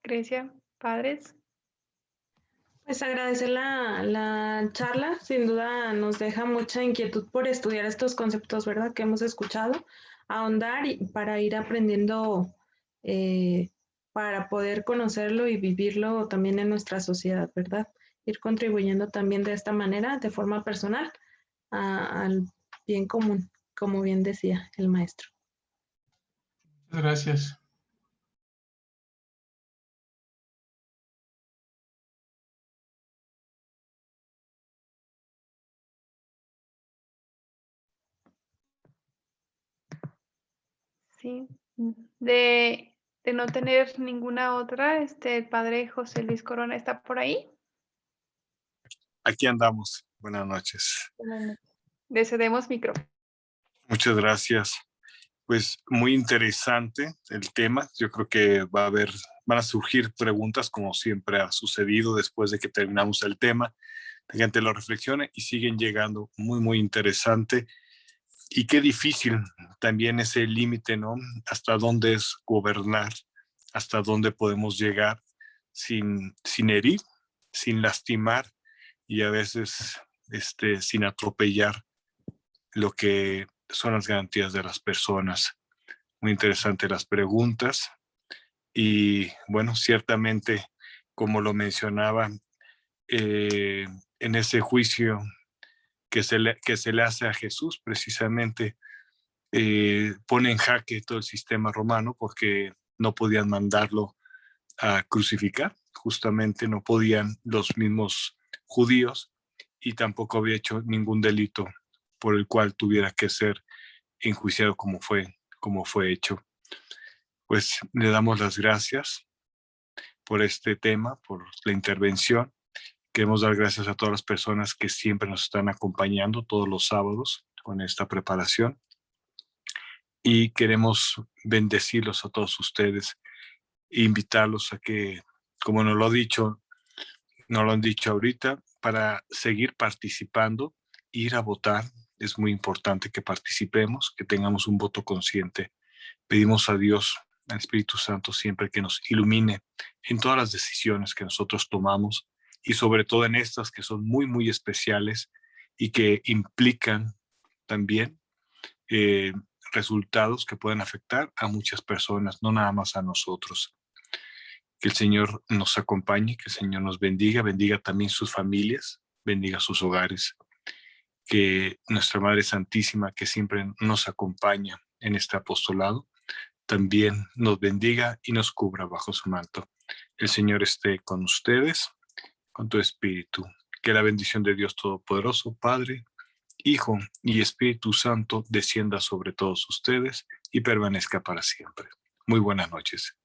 Grecia, padres. Pues agradecer la charla, sin duda nos deja mucha inquietud por estudiar estos conceptos, ¿verdad? Que hemos escuchado, ahondar y para ir aprendiendo, para poder conocerlo y vivirlo también en nuestra sociedad, ¿verdad? Ir contribuyendo también de esta manera, de forma personal, al bien común, como bien decía el maestro. Muchas gracias. Sí, de no tener ninguna otra, el padre José Luis Corona está por ahí. Aquí andamos. Buenas noches. Le cedemos micrófono. Muchas gracias. Pues muy interesante el tema. Yo creo que van a surgir preguntas como siempre ha sucedido después de que terminamos el tema. La gente lo reflexione y siguen llegando. Muy, muy interesante. Y qué difícil también ese límite, ¿no? Hasta dónde es gobernar, hasta dónde podemos llegar sin herir, sin lastimar y a veces sin atropellar lo que son las garantías de las personas. Muy interesante las preguntas y bueno, ciertamente, como lo mencionaba, en ese juicio que se le hace a Jesús, precisamente pone en jaque todo el sistema romano porque no podían mandarlo a crucificar, justamente no podían los mismos judíos y tampoco había hecho ningún delito por el cual tuviera que ser enjuiciado como fue hecho. Pues le damos las gracias por este tema, por la intervención. Queremos dar gracias a todas las personas que siempre nos están acompañando todos los sábados con esta preparación y queremos bendecirlos a todos ustedes e invitarlos a que, como nos lo han dicho ahorita, para seguir participando, ir a votar. Es muy importante que participemos, que tengamos un voto consciente. Pedimos a Dios, al Espíritu Santo, siempre que nos ilumine en todas las decisiones que nosotros tomamos y sobre todo en estas que son muy, muy especiales y que implican también resultados que pueden afectar a muchas personas, no nada más a nosotros. Que el Señor nos acompañe, que el Señor nos bendiga, bendiga también sus familias, bendiga sus hogares. Que nuestra Madre Santísima, que siempre nos acompaña en este apostolado, también nos bendiga y nos cubra bajo su manto. El Señor esté con ustedes, con tu espíritu. Que la bendición de Dios Todopoderoso, Padre, Hijo y Espíritu Santo descienda sobre todos ustedes y permanezca para siempre. Muy buenas noches.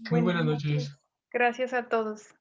Muy buenas noches. Gracias a todos.